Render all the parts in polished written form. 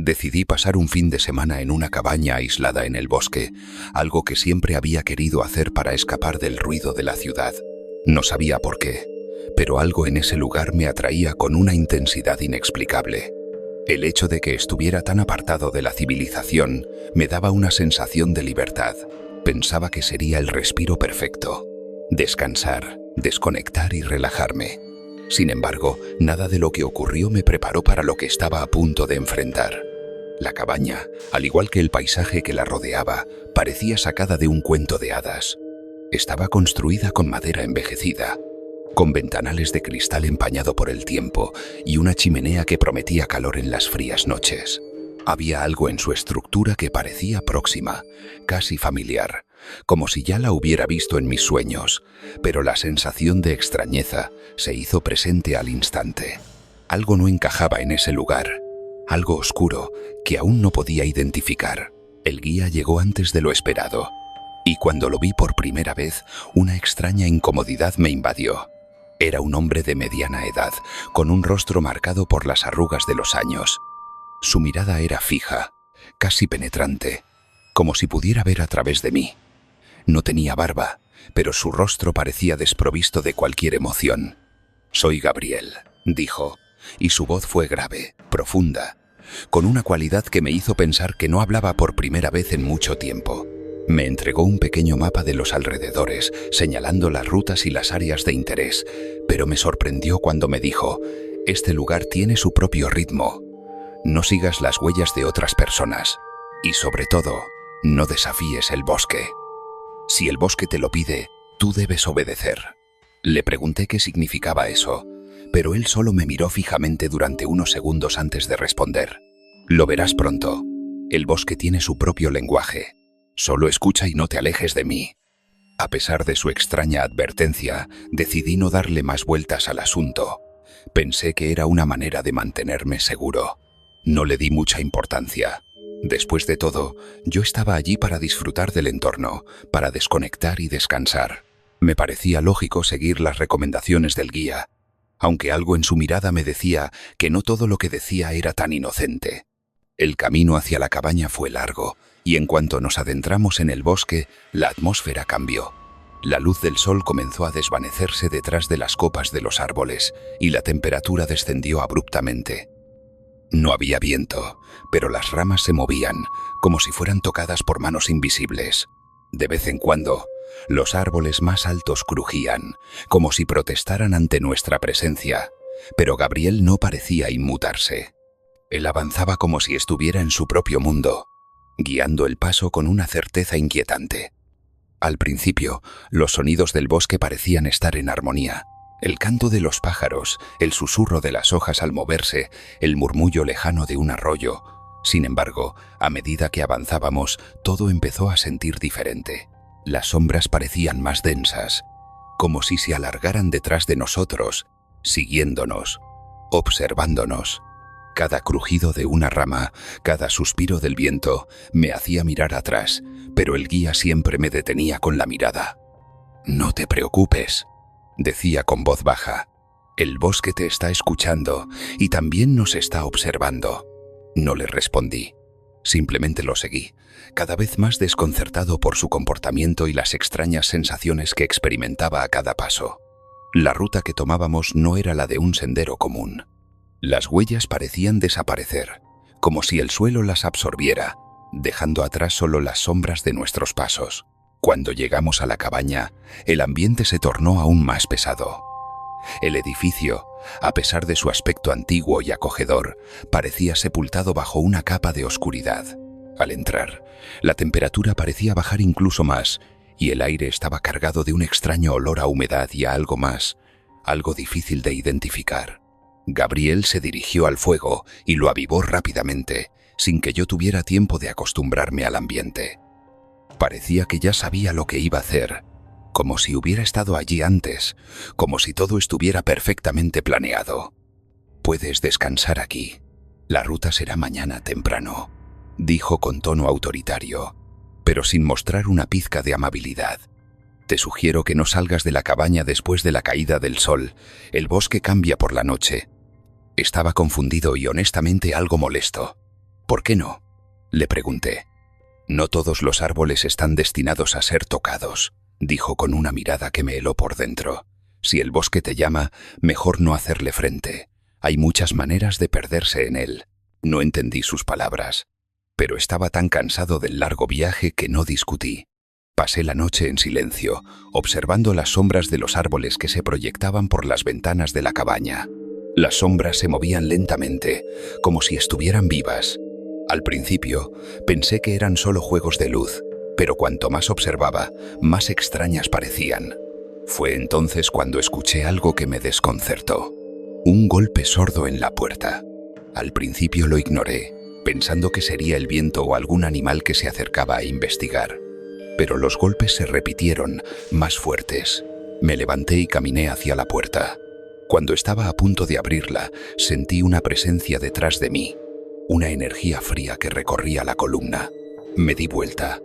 Decidí pasar un fin de semana en una cabaña aislada en el bosque, algo que siempre había querido hacer para escapar del ruido de la ciudad. No sabía por qué, pero algo en ese lugar me atraía con una intensidad inexplicable. El hecho de que estuviera tan apartado de la civilización me daba una sensación de libertad. Pensaba que sería el respiro perfecto. Descansar, desconectar y relajarme. Sin embargo, nada de lo que ocurrió me preparó para lo que estaba a punto de enfrentar. La cabaña, al igual que el paisaje que la rodeaba, parecía sacada de un cuento de hadas. Estaba construida con madera envejecida, con ventanales de cristal empañado por el tiempo y una chimenea que prometía calor en las frías noches. Había algo en su estructura que parecía próxima, casi familiar, como si ya la hubiera visto en mis sueños, pero la sensación de extrañeza se hizo presente al instante. Algo no encajaba en ese lugar, algo oscuro que aún no podía identificar. El guía llegó antes de lo esperado, y cuando lo vi por primera vez, una extraña incomodidad me invadió. Era un hombre de mediana edad, con un rostro marcado por las arrugas de los años. Su mirada era fija, casi penetrante, como si pudiera ver a través de mí. No tenía barba, pero su rostro parecía desprovisto de cualquier emoción. «Soy Gabriel», dijo, y su voz fue grave, profunda, con una cualidad que me hizo pensar que no hablaba por primera vez en mucho tiempo. Me entregó un pequeño mapa de los alrededores, señalando las rutas y las áreas de interés, pero me sorprendió cuando me dijo: «Este lugar tiene su propio ritmo. No sigas las huellas de otras personas. Y sobre todo, no desafíes el bosque. Si el bosque te lo pide, tú debes obedecer». Le pregunté qué significaba eso, pero él solo me miró fijamente durante unos segundos antes de responder. «Lo verás pronto. El bosque tiene su propio lenguaje. Solo escucha y no te alejes de mí». A pesar de su extraña advertencia, decidí no darle más vueltas al asunto. Pensé que era una manera de mantenerme seguro. No le di mucha importancia. Después de todo, yo estaba allí para disfrutar del entorno, para desconectar y descansar. Me parecía lógico seguir las recomendaciones del guía, aunque algo en su mirada me decía que no todo lo que decía era tan inocente. El camino hacia la cabaña fue largo, y en cuanto nos adentramos en el bosque, la atmósfera cambió. La luz del sol comenzó a desvanecerse detrás de las copas de los árboles, y la temperatura descendió abruptamente. No había viento, pero las ramas se movían, como si fueran tocadas por manos invisibles. De vez en cuando, los árboles más altos crujían, como si protestaran ante nuestra presencia, pero Gabriel no parecía inmutarse. Él avanzaba como si estuviera en su propio mundo, guiando el paso con una certeza inquietante. Al principio, los sonidos del bosque parecían estar en armonía. El canto de los pájaros, el susurro de las hojas al moverse, el murmullo lejano de un arroyo. Sin embargo, a medida que avanzábamos, todo empezó a sentir diferente. Las sombras parecían más densas, como si se alargaran detrás de nosotros, siguiéndonos, observándonos. Cada crujido de una rama, cada suspiro del viento, me hacía mirar atrás, pero el guía siempre me detenía con la mirada. «No te preocupes», decía con voz baja. «El bosque te está escuchando y también nos está observando». No le respondí. Simplemente lo seguí, cada vez más desconcertado por su comportamiento y las extrañas sensaciones que experimentaba a cada paso. La ruta que tomábamos no era la de un sendero común. Las huellas parecían desaparecer, como si el suelo las absorbiera, dejando atrás solo las sombras de nuestros pasos. Cuando llegamos a la cabaña, el ambiente se tornó aún más pesado. El edificio, a pesar de su aspecto antiguo y acogedor, parecía sepultado bajo una capa de oscuridad. Al entrar, la temperatura parecía bajar incluso más, y el aire estaba cargado de un extraño olor a humedad y a algo más, algo difícil de identificar. Gabriel se dirigió al fuego y lo avivó rápidamente, sin que yo tuviera tiempo de acostumbrarme al ambiente. Parecía que ya sabía lo que iba a hacer, como si hubiera estado allí antes, como si todo estuviera perfectamente planeado. «Puedes descansar aquí. La ruta será mañana temprano», dijo con tono autoritario, pero sin mostrar una pizca de amabilidad. «Te sugiero que no salgas de la cabaña después de la caída del sol. El bosque cambia por la noche». Estaba confundido y honestamente algo molesto. ¿Por qué no?, le pregunté. No todos los árboles están destinados a ser tocados, dijo con una mirada que me heló por dentro. Si el bosque te llama, mejor no hacerle frente. Hay muchas maneras de perderse en él. No entendí sus palabras, pero estaba tan cansado del largo viaje que no discutí. Pasé la noche en silencio, observando las sombras de los árboles que se proyectaban por las ventanas de la cabaña. Las sombras se movían lentamente, como si estuvieran vivas. Al principio, pensé que eran solo juegos de luz, pero cuanto más observaba, más extrañas parecían. Fue entonces cuando escuché algo que me desconcertó. Un golpe sordo en la puerta. Al principio lo ignoré, pensando que sería el viento o algún animal que se acercaba a investigar. Pero los golpes se repitieron, más fuertes. Me levanté y caminé hacia la puerta. Cuando estaba a punto de abrirla, sentí una presencia detrás de mí, una energía fría que recorría la columna. Me di vuelta,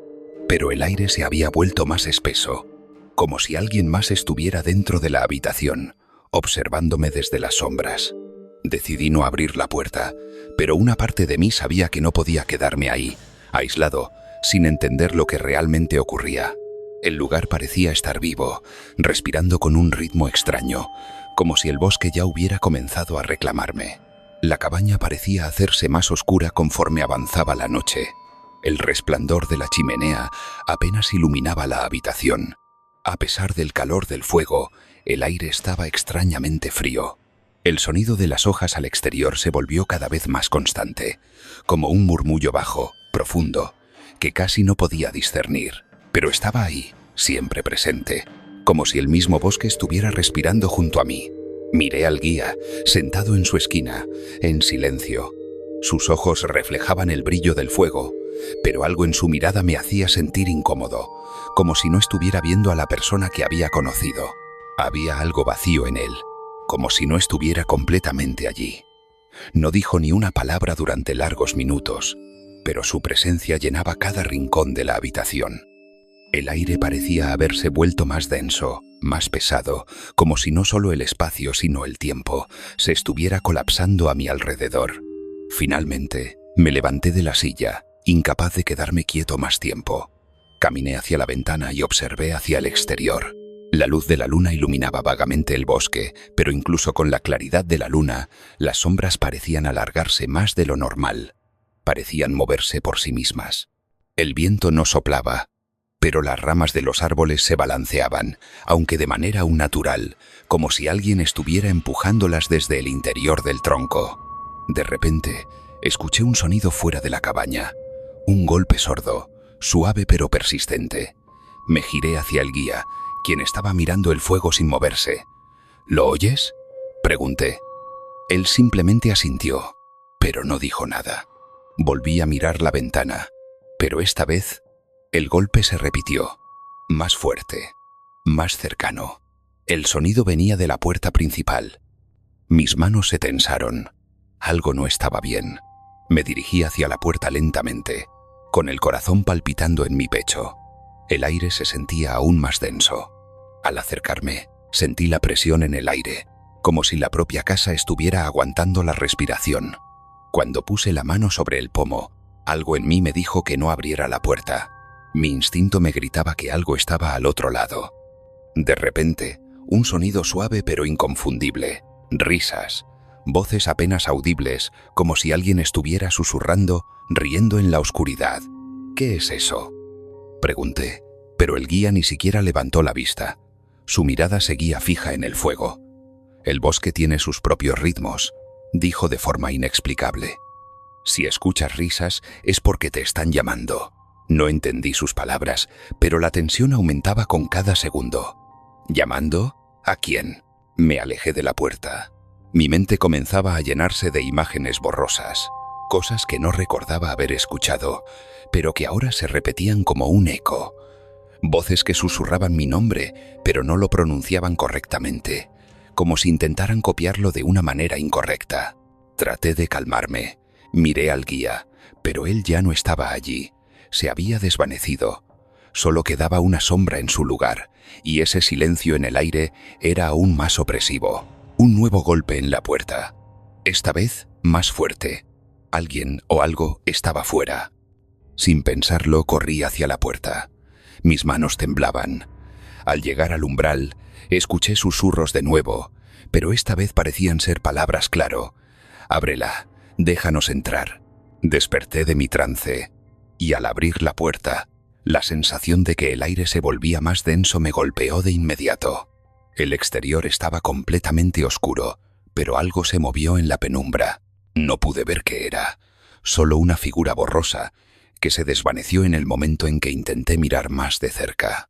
pero el aire se había vuelto más espeso, como si alguien más estuviera dentro de la habitación, observándome desde las sombras. Decidí no abrir la puerta, pero una parte de mí sabía que no podía quedarme ahí, aislado, sin entender lo que realmente ocurría. El lugar parecía estar vivo, respirando con un ritmo extraño, como si el bosque ya hubiera comenzado a reclamarme. La cabaña parecía hacerse más oscura conforme avanzaba la noche. El resplandor de la chimenea apenas iluminaba la habitación. A pesar del calor del fuego, el aire estaba extrañamente frío. El sonido de las hojas al exterior se volvió cada vez más constante, como un murmullo bajo, profundo, que casi no podía discernir, pero estaba ahí, siempre presente, como si el mismo bosque estuviera respirando junto a mí. Miré al guía, sentado en su esquina, en silencio. Sus ojos reflejaban el brillo del fuego, pero algo en su mirada me hacía sentir incómodo, como si no estuviera viendo a la persona que había conocido. Había algo vacío en él, como si no estuviera completamente allí. No dijo ni una palabra durante largos minutos, pero su presencia llenaba cada rincón de la habitación. El aire parecía haberse vuelto más denso, más pesado, como si no solo el espacio sino el tiempo se estuviera colapsando a mi alrededor. Finalmente, me levanté de la silla, incapaz de quedarme quieto más tiempo. Caminé hacia la ventana y observé hacia el exterior. La luz de la luna iluminaba vagamente el bosque, pero incluso con la claridad de la luna, las sombras parecían alargarse más de lo normal. Parecían moverse por sí mismas. El viento no soplaba, pero las ramas de los árboles se balanceaban, aunque de manera aún natural, como si alguien estuviera empujándolas desde el interior del tronco. De repente, escuché un sonido fuera de la cabaña, un golpe sordo, suave pero persistente. Me giré hacia el guía, quien estaba mirando el fuego sin moverse. ¿Lo oyes?, pregunté. Él simplemente asintió, pero no dijo nada. Volví a mirar la ventana, pero esta vez el golpe se repitió, más fuerte, más cercano. El sonido venía de la puerta principal. Mis manos se tensaron. Algo no estaba bien. Me dirigí hacia la puerta lentamente, con el corazón palpitando en mi pecho. El aire se sentía aún más denso. Al acercarme, sentí la presión en el aire, como si la propia casa estuviera aguantando la respiración. Cuando puse la mano sobre el pomo, algo en mí me dijo que no abriera la puerta. Mi instinto me gritaba que algo estaba al otro lado. De repente, un sonido suave pero inconfundible. Risas, voces apenas audibles, como si alguien estuviera susurrando, riendo en la oscuridad. ¿Qué es eso?, pregunté, pero el guía ni siquiera levantó la vista. Su mirada seguía fija en el fuego. El bosque tiene sus propios ritmos, dijo de forma inexplicable. Si escuchas risas es porque te están llamando. No entendí sus palabras, pero la tensión aumentaba con cada segundo. ¿Llamando? ¿A quién? Me alejé de la puerta. Mi mente comenzaba a llenarse de imágenes borrosas, cosas que no recordaba haber escuchado, pero que ahora se repetían como un eco. Voces que susurraban mi nombre, pero no lo pronunciaban correctamente, como si intentaran copiarlo de una manera incorrecta. Traté de calmarme. Miré al guía, pero él ya no estaba allí. Se había desvanecido. Solo quedaba una sombra en su lugar, y ese silencio en el aire era aún más opresivo. Un nuevo golpe en la puerta. Esta vez, más fuerte. Alguien o algo estaba fuera. Sin pensarlo, corrí hacia la puerta. Mis manos temblaban. Al llegar al umbral, escuché susurros de nuevo, pero esta vez parecían ser palabras claro. «Ábrela, déjanos entrar». Desperté de mi trance, y al abrir la puerta, la sensación de que el aire se volvía más denso me golpeó de inmediato. El exterior estaba completamente oscuro, pero algo se movió en la penumbra. No pude ver qué era, solo una figura borrosa que se desvaneció en el momento en que intenté mirar más de cerca.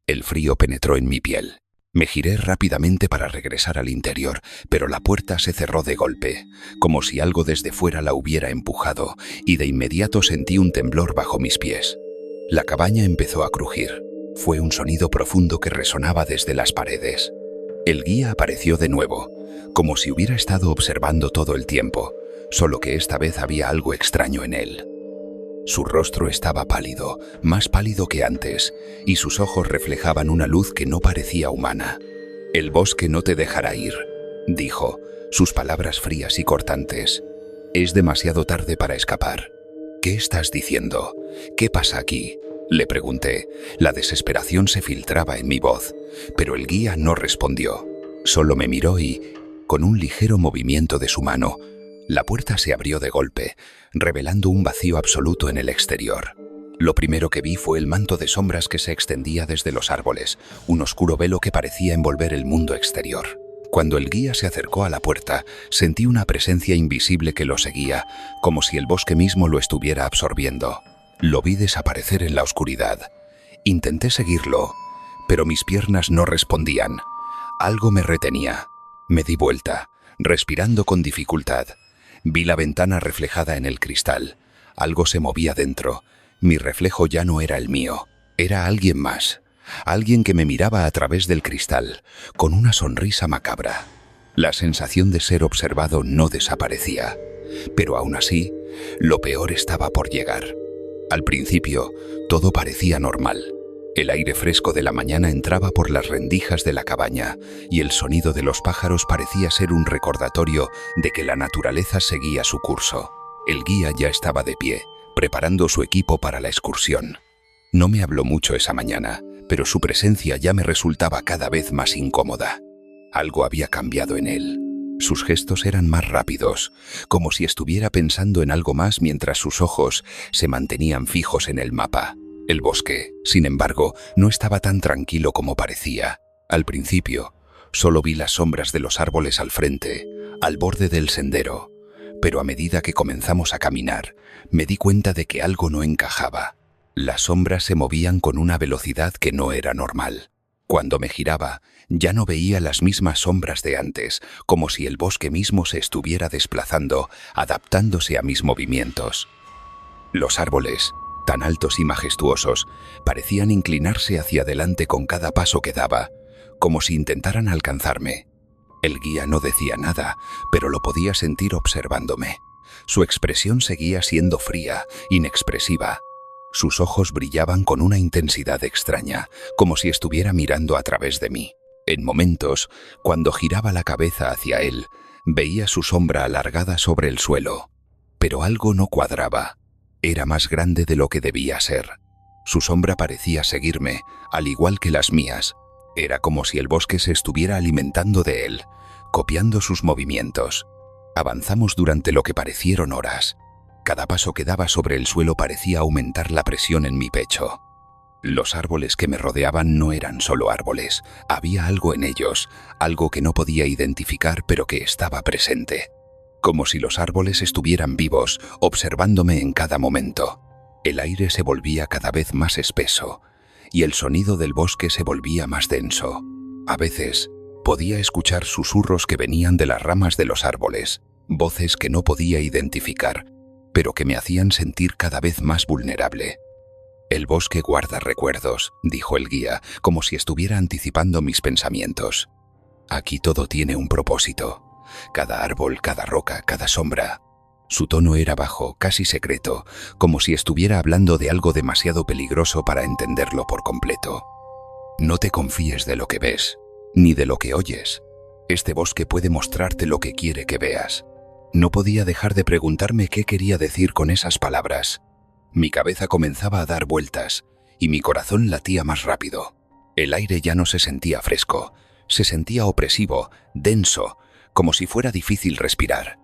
El frío penetró en mi piel. Me giré rápidamente para regresar al interior, pero la puerta se cerró de golpe, como si algo desde fuera la hubiera empujado, y de inmediato sentí un temblor bajo mis pies. La cabaña empezó a crujir. Fue un sonido profundo que resonaba desde las paredes. El guía apareció de nuevo, como si hubiera estado observando todo el tiempo, solo que esta vez había algo extraño en él. Su rostro estaba pálido, más pálido que antes, y sus ojos reflejaban una luz que no parecía humana. «El bosque no te dejará ir», dijo, sus palabras frías y cortantes. «Es demasiado tarde para escapar». «¿Qué estás diciendo? ¿Qué pasa aquí?», le pregunté. La desesperación se filtraba en mi voz, pero el guía no respondió. Solo me miró y, con un ligero movimiento de su mano, la puerta se abrió de golpe, revelando un vacío absoluto en el exterior. Lo primero que vi fue el manto de sombras que se extendía desde los árboles, un oscuro velo que parecía envolver el mundo exterior. Cuando el guía se acercó a la puerta, sentí una presencia invisible que lo seguía, como si el bosque mismo lo estuviera absorbiendo. Lo vi desaparecer en la oscuridad. Intenté seguirlo, pero mis piernas no respondían. Algo me retenía. Me di vuelta, respirando con dificultad. Vi la ventana reflejada en el cristal. Algo se movía dentro. Mi reflejo ya no era el mío. Era alguien más. Alguien que me miraba a través del cristal, con una sonrisa macabra. La sensación de ser observado no desaparecía. Pero aún así, lo peor estaba por llegar. Al principio, todo parecía normal. El aire fresco de la mañana entraba por las rendijas de la cabaña y el sonido de los pájaros parecía ser un recordatorio de que la naturaleza seguía su curso. El guía ya estaba de pie, preparando su equipo para la excursión. No me habló mucho esa mañana, pero su presencia ya me resultaba cada vez más incómoda. Algo había cambiado en él. Sus gestos eran más rápidos, como si estuviera pensando en algo más mientras sus ojos se mantenían fijos en el mapa. El bosque, sin embargo, no estaba tan tranquilo como parecía. Al principio, solo vi las sombras de los árboles al frente, al borde del sendero. Pero a medida que comenzamos a caminar, me di cuenta de que algo no encajaba. Las sombras se movían con una velocidad que no era normal. Cuando me giraba, ya no veía las mismas sombras de antes, como si el bosque mismo se estuviera desplazando, adaptándose a mis movimientos. Los árboles, tan altos y majestuosos, parecían inclinarse hacia adelante con cada paso que daba, como si intentaran alcanzarme. El guía no decía nada, pero lo podía sentir observándome. Su expresión seguía siendo fría, inexpresiva. Sus ojos brillaban con una intensidad extraña, como si estuviera mirando a través de mí. En momentos, cuando giraba la cabeza hacia él, veía su sombra alargada sobre el suelo. Pero algo no cuadraba. Era más grande de lo que debía ser. Su sombra parecía seguirme, al igual que las mías. Era como si el bosque se estuviera alimentando de él, copiando sus movimientos. Avanzamos durante lo que parecieron horas. Cada paso que daba sobre el suelo parecía aumentar la presión en mi pecho. Los árboles que me rodeaban no eran solo árboles. Había algo en ellos, algo que no podía identificar pero que estaba presente. Como si los árboles estuvieran vivos, observándome en cada momento. El aire se volvía cada vez más espeso, y el sonido del bosque se volvía más denso. A veces, podía escuchar susurros que venían de las ramas de los árboles, voces que no podía identificar, pero que me hacían sentir cada vez más vulnerable. «El bosque guarda recuerdos», dijo el guía, como si estuviera anticipando mis pensamientos. «Aquí todo tiene un propósito. Cada árbol, cada roca, cada sombra». Su tono era bajo, casi secreto, como si estuviera hablando de algo demasiado peligroso para entenderlo por completo. «No te confíes de lo que ves, ni de lo que oyes. Este bosque puede mostrarte lo que quiere que veas». No podía dejar de preguntarme qué quería decir con esas palabras. Mi cabeza comenzaba a dar vueltas y mi corazón latía más rápido. El aire ya no se sentía fresco, se sentía opresivo, denso, como si fuera difícil respirar.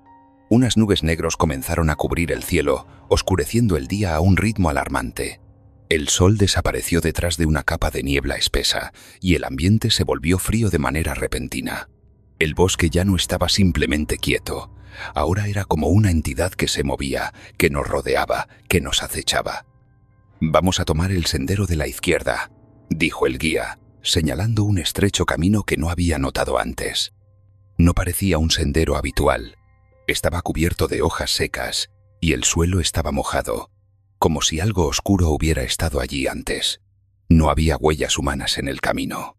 Unas nubes negros comenzaron a cubrir el cielo, oscureciendo el día a un ritmo alarmante. El sol desapareció detrás de una capa de niebla espesa y el ambiente se volvió frío de manera repentina. El bosque ya no estaba simplemente quieto, ahora era como una entidad que se movía, que nos rodeaba, que nos acechaba. «Vamos a tomar el sendero de la izquierda», dijo el guía, señalando un estrecho camino que no había notado antes. No parecía un sendero habitual. Estaba cubierto de hojas secas y el suelo estaba mojado, como si algo oscuro hubiera estado allí antes. No había huellas humanas en el camino.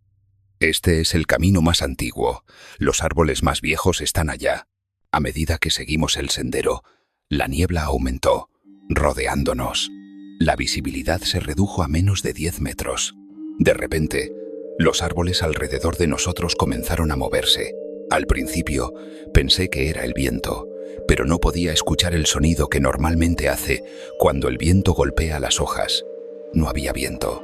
«Este es el camino más antiguo. Los árboles más viejos están allá». A medida que seguimos el sendero, la niebla aumentó, rodeándonos. La visibilidad se redujo a menos de 10 metros. De repente, los árboles alrededor de nosotros comenzaron a moverse. Al principio, pensé que era el viento, pero no podía escuchar el sonido que normalmente hace cuando el viento golpea las hojas. No había viento.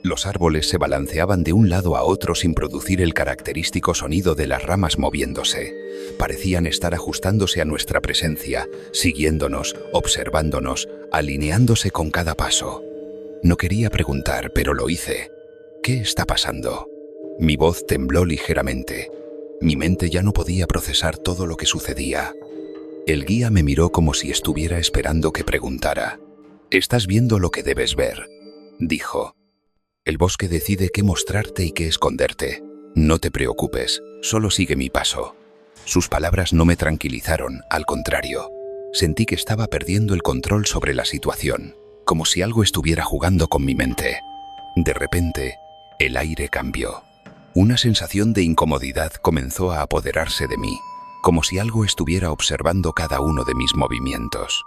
Los árboles se balanceaban de un lado a otro sin producir el característico sonido de las ramas moviéndose. Parecían estar ajustándose a nuestra presencia, siguiéndonos, observándonos, alineándose con cada paso. No quería preguntar, pero lo hice. «¿Qué está pasando?». Mi voz tembló ligeramente. Mi mente ya no podía procesar todo lo que sucedía. El guía me miró como si estuviera esperando que preguntara. «¿Estás viendo lo que debes ver?», dijo. «El bosque decide qué mostrarte y qué esconderte. No te preocupes, solo sigue mi paso». Sus palabras no me tranquilizaron, al contrario. Sentí que estaba perdiendo el control sobre la situación, como si algo estuviera jugando con mi mente. De repente, el aire cambió. Una sensación de incomodidad comenzó a apoderarse de mí, como si algo estuviera observando cada uno de mis movimientos.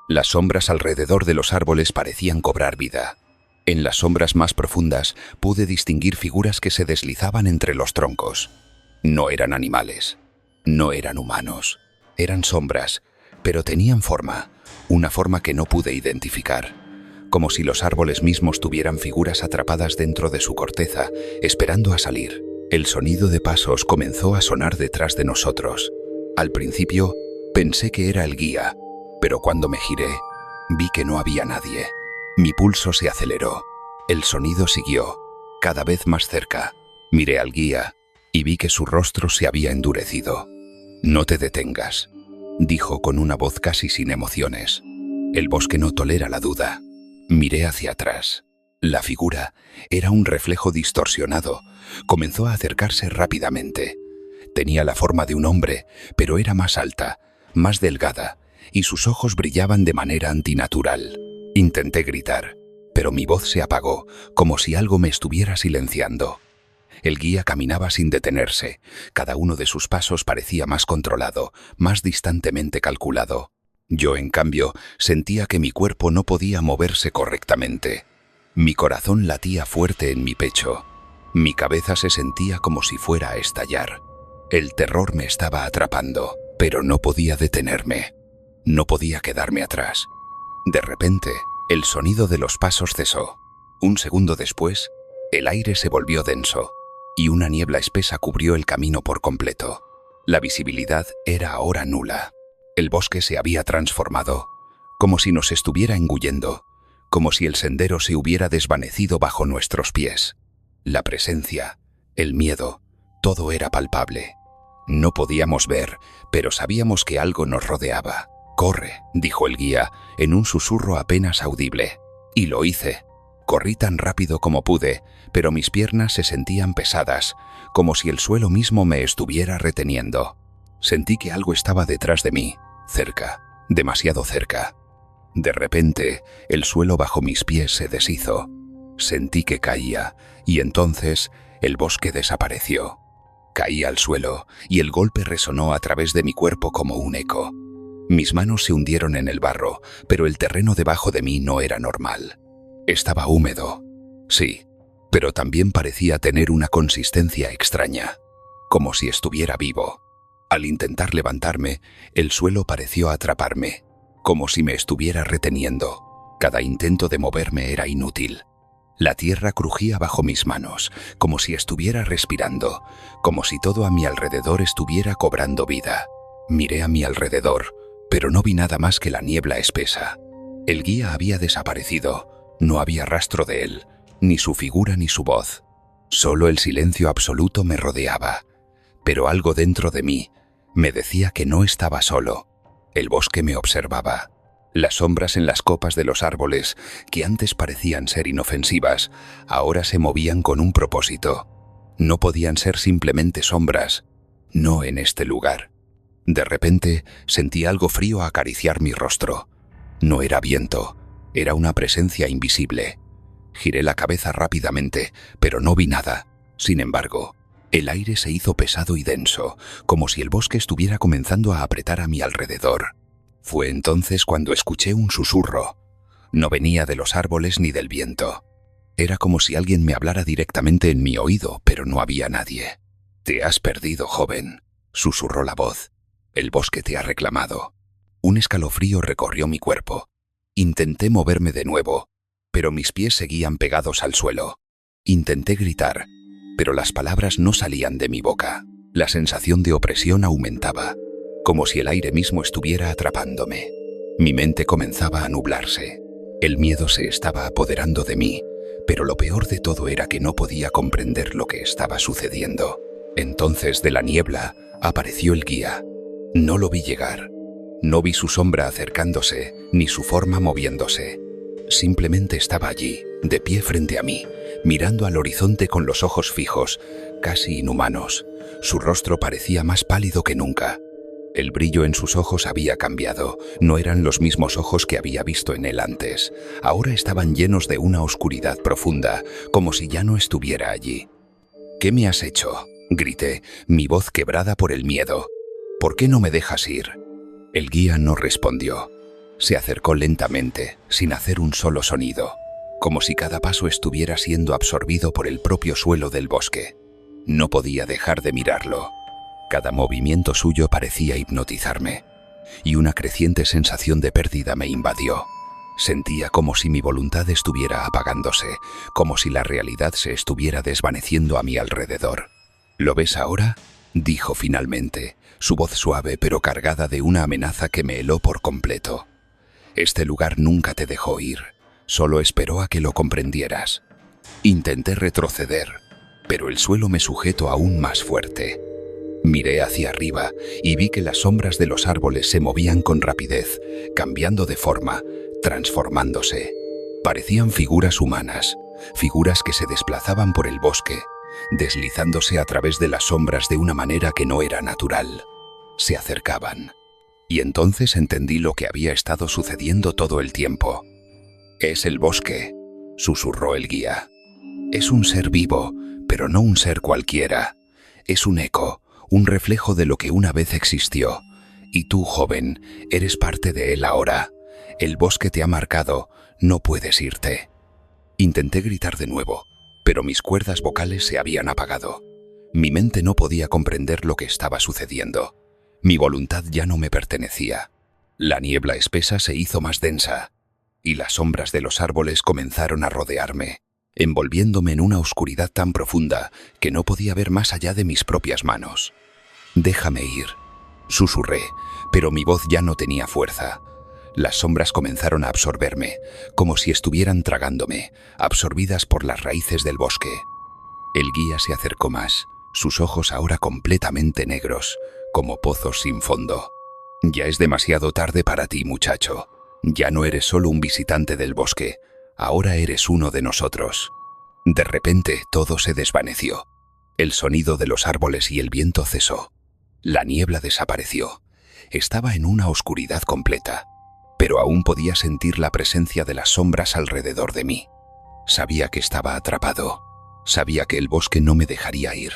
Las sombras alrededor de los árboles parecían cobrar vida. En las sombras más profundas pude distinguir figuras que se deslizaban entre los troncos. No eran animales, no eran humanos, eran sombras, pero tenían forma, una forma que no pude identificar, como si los árboles mismos tuvieran figuras atrapadas dentro de su corteza, esperando a salir. El sonido de pasos comenzó a sonar detrás de nosotros. Al principio pensé que era el guía, pero cuando me giré, vi que no había nadie. Mi pulso se aceleró. El sonido siguió, cada vez más cerca. Miré al guía y vi que su rostro se había endurecido. «No te detengas», dijo con una voz casi sin emociones. «El bosque no tolera la duda». Miré hacia atrás. La figura era un reflejo distorsionado. Comenzó a acercarse rápidamente. Tenía la forma de un hombre, pero era más alta, más delgada, y sus ojos brillaban de manera antinatural. Intenté gritar, pero mi voz se apagó, como si algo me estuviera silenciando. El guía caminaba sin detenerse. Cada uno de sus pasos parecía más controlado, más distantemente calculado. Yo, en cambio, sentía que mi cuerpo no podía moverse correctamente. Mi corazón latía fuerte en mi pecho. Mi cabeza se sentía como si fuera a estallar. El terror me estaba atrapando, pero no podía detenerme. No podía quedarme atrás. De repente, el sonido de los pasos cesó. Un segundo después, el aire se volvió denso y una niebla espesa cubrió el camino por completo. La visibilidad era ahora nula. El bosque se había transformado, como si nos estuviera engullendo, como si el sendero se hubiera desvanecido bajo nuestros pies. La presencia, el miedo, todo era palpable. No podíamos ver, pero sabíamos que algo nos rodeaba. «Corre», dijo el guía, en un susurro apenas audible. Y lo hice. Corrí tan rápido como pude, pero mis piernas se sentían pesadas, como si el suelo mismo me estuviera reteniendo. Sentí que algo estaba detrás de mí, cerca, demasiado cerca. De repente, el suelo bajo mis pies se deshizo. Sentí que caía, y entonces el bosque desapareció. Caí al suelo, y el golpe resonó a través de mi cuerpo como un eco. Mis manos se hundieron en el barro, pero el terreno debajo de mí no era normal. Estaba húmedo, sí, pero también parecía tener una consistencia extraña, como si estuviera vivo. Al intentar levantarme, el suelo pareció atraparme, como si me estuviera reteniendo. Cada intento de moverme era inútil. La tierra crujía bajo mis manos, como si estuviera respirando, como si todo a mi alrededor estuviera cobrando vida. Miré a mi alrededor, pero no vi nada más que la niebla espesa. El guía había desaparecido, no había rastro de él, ni su figura ni su voz. Solo el silencio absoluto me rodeaba, pero algo dentro de mí me decía que no estaba solo. El bosque me observaba. Las sombras en las copas de los árboles, que antes parecían ser inofensivas, ahora se movían con un propósito. No podían ser simplemente sombras, no en este lugar. De repente sentí algo frío acariciar mi rostro. No era viento, era una presencia invisible. Giré la cabeza rápidamente, pero no vi nada. Sin embargo, el aire se hizo pesado y denso, como si el bosque estuviera comenzando a apretar a mi alrededor. Fue entonces cuando escuché un susurro. No venía de los árboles ni del viento. Era como si alguien me hablara directamente en mi oído, pero no había nadie. «Te has perdido, joven», susurró la voz. «El bosque te ha reclamado». Un escalofrío recorrió mi cuerpo. Intenté moverme de nuevo, pero mis pies seguían pegados al suelo. Intenté gritar, pero las palabras no salían de mi boca. La sensación de opresión aumentaba, como si el aire mismo estuviera atrapándome. Mi mente comenzaba a nublarse. El miedo se estaba apoderando de mí, pero lo peor de todo era que no podía comprender lo que estaba sucediendo. Entonces, de la niebla, apareció el guía. No lo vi llegar. No vi su sombra acercándose, ni su forma moviéndose. Simplemente estaba allí, de pie frente a mí, mirando al horizonte con los ojos fijos, casi inhumanos. Su rostro parecía más pálido que nunca. El brillo en sus ojos había cambiado. No eran los mismos ojos que había visto en él antes. Ahora estaban llenos de una oscuridad profunda, como si ya no estuviera allí. «¿Qué me has hecho?», grité, mi voz quebrada por el miedo. «¿Por qué no me dejas ir?». El guía no respondió. Se acercó lentamente, sin hacer un solo sonido, como si cada paso estuviera siendo absorbido por el propio suelo del bosque. No podía dejar de mirarlo. Cada movimiento suyo parecía hipnotizarme, y una creciente sensación de pérdida me invadió. Sentía como si mi voluntad estuviera apagándose, como si la realidad se estuviera desvaneciendo a mi alrededor. «¿Lo ves ahora?», dijo finalmente, su voz suave pero cargada de una amenaza que me heló por completo. «Este lugar nunca te dejó ir, solo esperó a que lo comprendieras». Intenté retroceder, pero el suelo me sujetó aún más fuerte. Miré hacia arriba y vi que las sombras de los árboles se movían con rapidez, cambiando de forma, transformándose. Parecían figuras humanas, figuras que se desplazaban por el bosque, deslizándose a través de las sombras de una manera que no era natural. Se acercaban. Y entonces entendí lo que había estado sucediendo todo el tiempo. «Es el bosque», susurró el guía. «Es un ser vivo, pero no un ser cualquiera. Es un eco, un reflejo de lo que una vez existió. Y tú, joven, eres parte de él ahora. El bosque te ha marcado, no puedes irte». Intenté gritar de nuevo, pero mis cuerdas vocales se habían apagado. Mi mente no podía comprender lo que estaba sucediendo. Mi voluntad ya no me pertenecía. La niebla espesa se hizo más densa, y las sombras de los árboles comenzaron a rodearme, envolviéndome en una oscuridad tan profunda que no podía ver más allá de mis propias manos. «Déjame ir», susurré, pero mi voz ya no tenía fuerza. Las sombras comenzaron a absorberme, como si estuvieran tragándome, absorbidas por las raíces del bosque. El guía se acercó más, sus ojos ahora completamente negros, como pozos sin fondo. «Ya es demasiado tarde para ti, muchacho. Ya no eres solo un visitante del bosque, ahora eres uno de nosotros». De repente todo se desvaneció. El sonido de los árboles y el viento cesó. La niebla desapareció. Estaba en una oscuridad completa, pero aún podía sentir la presencia de las sombras alrededor de mí. Sabía que estaba atrapado. Sabía que el bosque no me dejaría ir.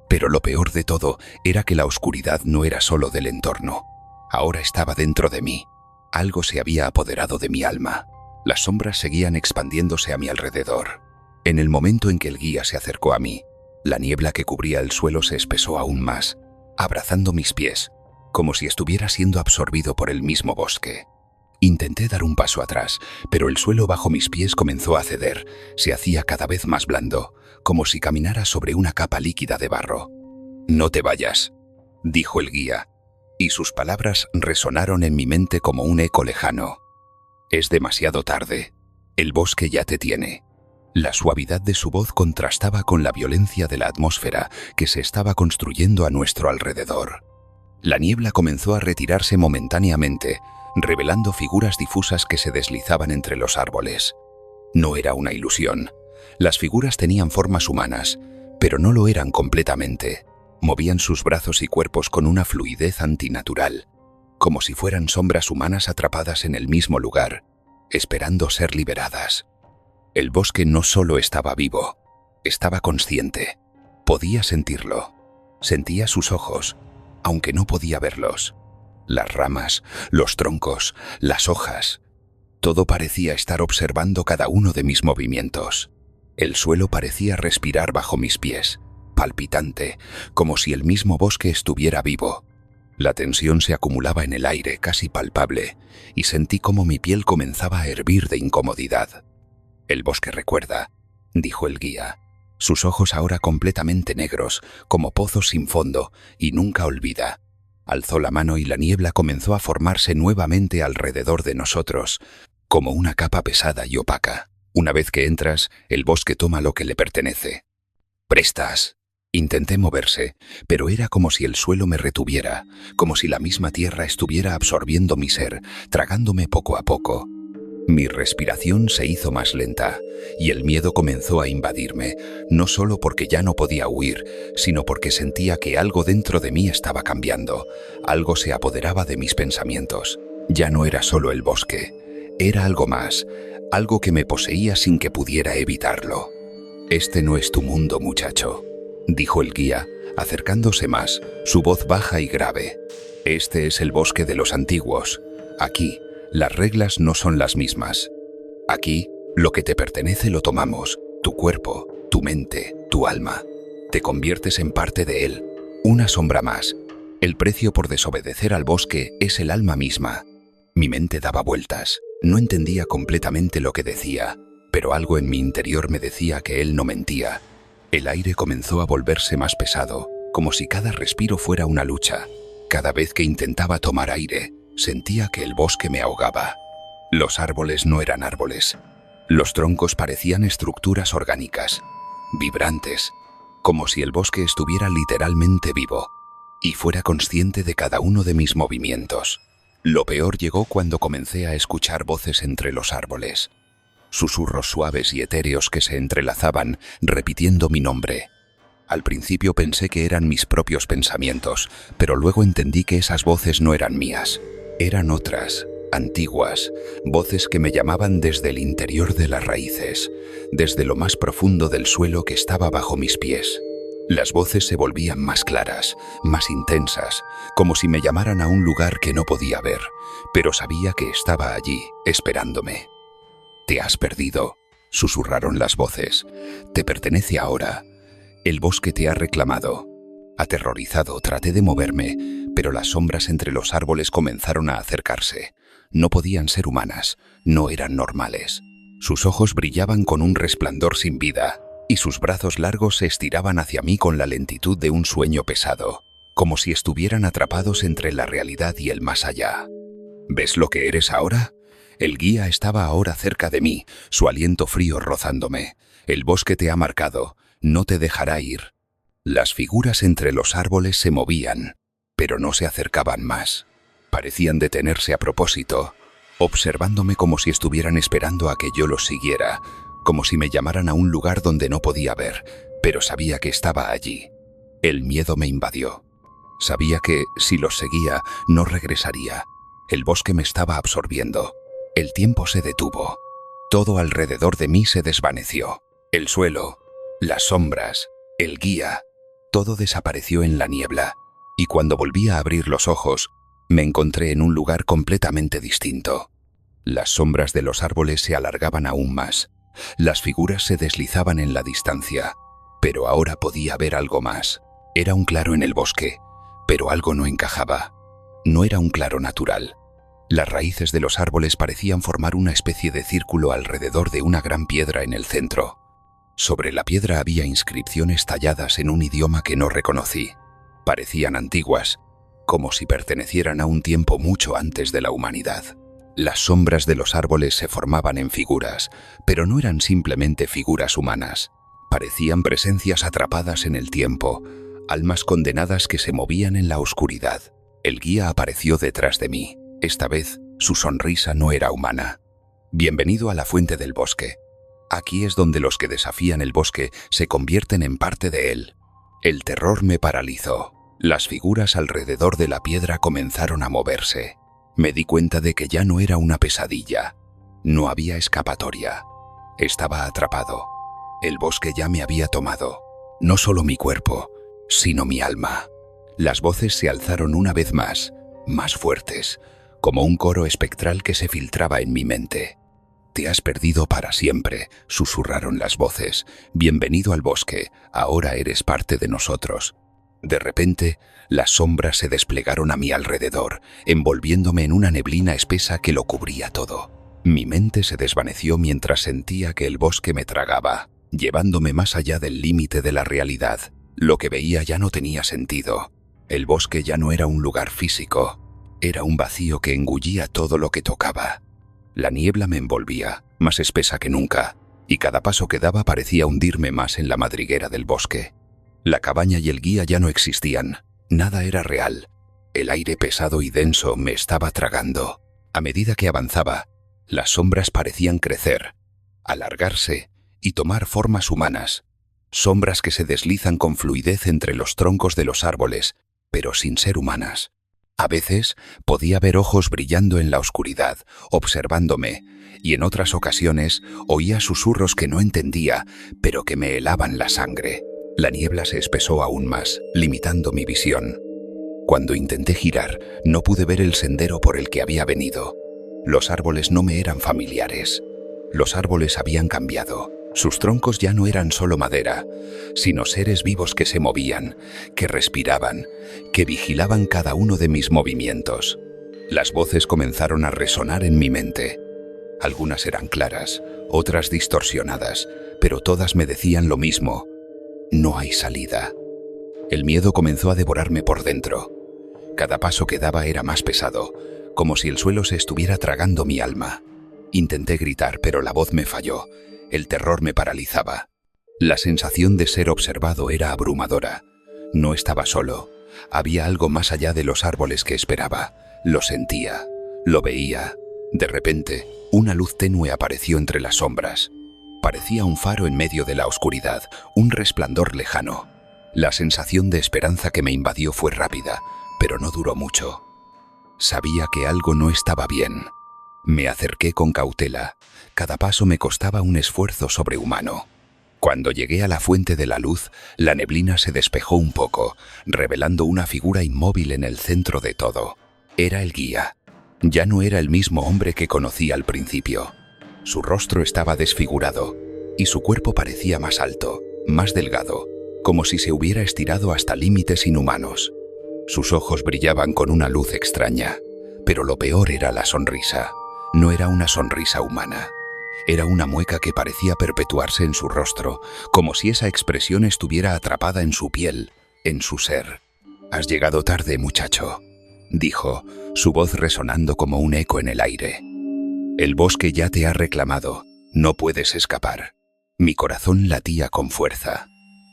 Pero lo peor de todo era que la oscuridad no era solo del entorno. Ahora estaba dentro de mí. Algo se había apoderado de mi alma. Las sombras seguían expandiéndose a mi alrededor. En el momento en que el guía se acercó a mí, la niebla que cubría el suelo se espesó aún más. abrazando mis pies, como si estuviera siendo absorbido por el mismo bosque. Intenté dar un paso atrás, pero el suelo bajo mis pies comenzó a ceder, se hacía cada vez más blando, como si caminara sobre una capa líquida de barro. «No te vayas», dijo el guía, y sus palabras resonaron en mi mente como un eco lejano. «Es demasiado tarde. El bosque ya te tiene». La suavidad de su voz contrastaba con la violencia de la atmósfera que se estaba construyendo a nuestro alrededor. La niebla comenzó a retirarse momentáneamente, revelando figuras difusas que se deslizaban entre los árboles. No era una ilusión. Las figuras tenían formas humanas, pero no lo eran completamente. Movían sus brazos y cuerpos con una fluidez antinatural, como si fueran sombras humanas atrapadas en el mismo lugar, esperando ser liberadas. El bosque no solo estaba vivo, estaba consciente. Podía sentirlo. Sentía sus ojos, aunque no podía verlos. Las ramas, los troncos, las hojas. Todo parecía estar observando cada uno de mis movimientos. El suelo parecía respirar bajo mis pies, palpitante, como si el mismo bosque estuviera vivo. La tensión se acumulaba en el aire, casi palpable, y sentí como mi piel comenzaba a hervir de incomodidad. «El bosque recuerda», dijo el guía, sus ojos ahora completamente negros, como pozos sin fondo, y nunca olvida. Alzó la mano y la niebla comenzó a formarse nuevamente alrededor de nosotros, como una capa pesada y opaca. Una vez que entras, el bosque toma lo que le pertenece. «Prestas». Intenté moverse, pero era como si el suelo me retuviera, como si la misma tierra estuviera absorbiendo mi ser, tragándome poco a poco. Mi respiración se hizo más lenta, y el miedo comenzó a invadirme, no solo porque ya no podía huir, sino porque sentía que algo dentro de mí estaba cambiando, algo se apoderaba de mis pensamientos. Ya no era solo el bosque, era algo más, algo que me poseía sin que pudiera evitarlo. «Este no es tu mundo, muchacho», dijo el guía, acercándose más, su voz baja y grave. «Este es el bosque de los antiguos. Aquí, las reglas no son las mismas. Aquí, lo que te pertenece lo tomamos, tu cuerpo, tu mente, tu alma. Te conviertes en parte de él, una sombra más. El precio por desobedecer al bosque es el alma misma». Mi mente daba vueltas. No entendía completamente lo que decía, pero algo en mi interior me decía que él no mentía. El aire comenzó a volverse más pesado, como si cada respiro fuera una lucha. Cada vez que intentaba tomar aire, sentía que el bosque me ahogaba. Los árboles no eran árboles. Los troncos parecían estructuras orgánicas, vibrantes, como si el bosque estuviera literalmente vivo y fuera consciente de cada uno de mis movimientos. Lo peor llegó cuando comencé a escuchar voces entre los árboles. Susurros suaves y etéreos que se entrelazaban, repitiendo mi nombre. Al principio pensé que eran mis propios pensamientos, pero luego entendí que esas voces no eran mías. Eran otras, antiguas, voces que me llamaban desde el interior de las raíces, desde lo más profundo del suelo que estaba bajo mis pies. Las voces se volvían más claras, más intensas, como si me llamaran a un lugar que no podía ver, pero sabía que estaba allí, esperándome. «Te has perdido», susurraron las voces. «Te pertenece ahora. El bosque te ha reclamado». Aterrorizado, traté de moverme, pero las sombras entre los árboles comenzaron a acercarse. No podían ser humanas, no eran normales. Sus ojos brillaban con un resplandor sin vida, y sus brazos largos se estiraban hacia mí con la lentitud de un sueño pesado, como si estuvieran atrapados entre la realidad y el más allá. «¿Ves lo que eres ahora?». El guía estaba ahora cerca de mí, su aliento frío rozándome. «El bosque te ha marcado, no te dejará ir». Las figuras entre los árboles se movían, pero no se acercaban más. Parecían detenerse a propósito, observándome como si estuvieran esperando a que yo los siguiera, como si me llamaran a un lugar donde no podía ver, pero sabía que estaba allí. El miedo me invadió. Sabía que, si los seguía, no regresaría. El bosque me estaba absorbiendo. El tiempo se detuvo. Todo alrededor de mí se desvaneció. El suelo, las sombras, el guía, todo desapareció en la niebla, y cuando volví a abrir los ojos, me encontré en un lugar completamente distinto. Las sombras de los árboles se alargaban aún más. Las figuras se deslizaban en la distancia, pero ahora podía ver algo más. Era un claro en el bosque, Pero algo no encajaba. No era un claro natural. Las raíces de los árboles parecían formar una especie de círculo alrededor de una gran piedra en el centro. Sobre la piedra había inscripciones talladas en un idioma que no reconocí. Parecían antiguas, como si pertenecieran a un tiempo mucho antes de la humanidad. Las sombras de los árboles se formaban en figuras, pero no eran simplemente figuras humanas. Parecían presencias atrapadas en el tiempo, almas condenadas que se movían en la oscuridad. El guía apareció detrás de mí. Esta vez, su sonrisa no era humana. Bienvenido a la fuente del bosque. Aquí es donde los que desafían el bosque se convierten en parte de él. El terror me paralizó. Las figuras alrededor de la piedra comenzaron a moverse. Me di cuenta de que ya no era una pesadilla. No había escapatoria. Estaba atrapado. El bosque ya me había tomado. No solo mi cuerpo, sino mi alma. Las voces se alzaron una vez más fuertes, como un coro espectral que se filtraba en mi mente. «Te has perdido para siempre», susurraron las voces. «Bienvenido al bosque, ahora eres parte de nosotros». De repente, las sombras se desplegaron a mi alrededor, envolviéndome en una neblina espesa que lo cubría todo. Mi mente se desvaneció mientras sentía que el bosque me tragaba, llevándome más allá del límite de la realidad. Lo que veía ya no tenía sentido. El bosque ya no era un lugar físico, era un vacío que engullía todo lo que tocaba. La niebla me envolvía, más espesa que nunca, y cada paso que daba parecía hundirme más en la madriguera del bosque. La cabaña y el guía ya no existían, nada era real. El aire pesado y denso me estaba tragando. A medida que avanzaba, las sombras parecían crecer, alargarse y tomar formas humanas. Sombras que se deslizan con fluidez entre los troncos de los árboles, pero sin ser humanas. A veces podía ver ojos brillando en la oscuridad, observándome, y en otras ocasiones oía susurros que no entendía, pero que me helaban la sangre. La niebla se espesó aún más, limitando mi visión. Cuando intenté girar, no pude ver el sendero por el que había venido. Los árboles no me eran familiares. Los árboles habían cambiado. Sus troncos ya no eran solo madera, sino seres vivos que se movían, que respiraban, que vigilaban cada uno de mis movimientos. Las voces comenzaron a resonar en mi mente. Algunas eran claras, otras distorsionadas, pero todas me decían lo mismo: no hay salida. El miedo comenzó a devorarme por dentro. Cada paso que daba era más pesado, como si el suelo se estuviera tragando mi alma. Intenté gritar, pero la voz me falló. El terror me paralizaba. La sensación de ser observado era abrumadora. No estaba solo. Había algo más allá de los árboles que esperaba. Lo sentía, lo veía. De repente, una luz tenue apareció entre las sombras. Parecía un faro en medio de la oscuridad, un resplandor lejano. La sensación de esperanza que me invadió fue rápida, pero no duró mucho. Sabía que algo no estaba bien. Me acerqué con cautela. Cada paso me costaba un esfuerzo sobrehumano. Cuando llegué a la fuente de la luz, la neblina se despejó un poco, revelando una figura inmóvil en el centro de todo. Era el guía. Ya no era el mismo hombre que conocí al principio. Su rostro estaba desfigurado, y su cuerpo parecía más alto, más delgado, como si se hubiera estirado hasta límites inhumanos. Sus ojos brillaban con una luz extraña, pero lo peor era la sonrisa. No era una sonrisa humana. Era una mueca que parecía perpetuarse en su rostro, como si esa expresión estuviera atrapada en su piel, en su ser. «Has llegado tarde, muchacho», dijo, su voz resonando como un eco en el aire. «El bosque ya te ha reclamado. No puedes escapar». Mi corazón latía con fuerza.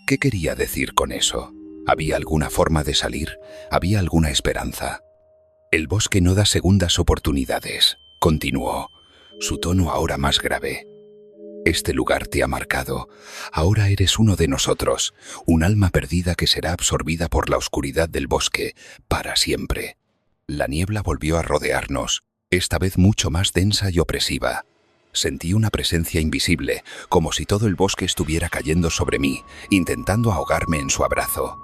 ¿Qué quería decir con eso? ¿Había alguna forma de salir? ¿Había alguna esperanza? «El bosque no da segundas oportunidades», continuó, su tono ahora más grave. «Este lugar te ha marcado. Ahora eres uno de nosotros, un alma perdida que será absorbida por la oscuridad del bosque para siempre». La niebla volvió a rodearnos, esta vez mucho más densa y opresiva. Sentí una presencia invisible, como si todo el bosque estuviera cayendo sobre mí, intentando ahogarme en su abrazo.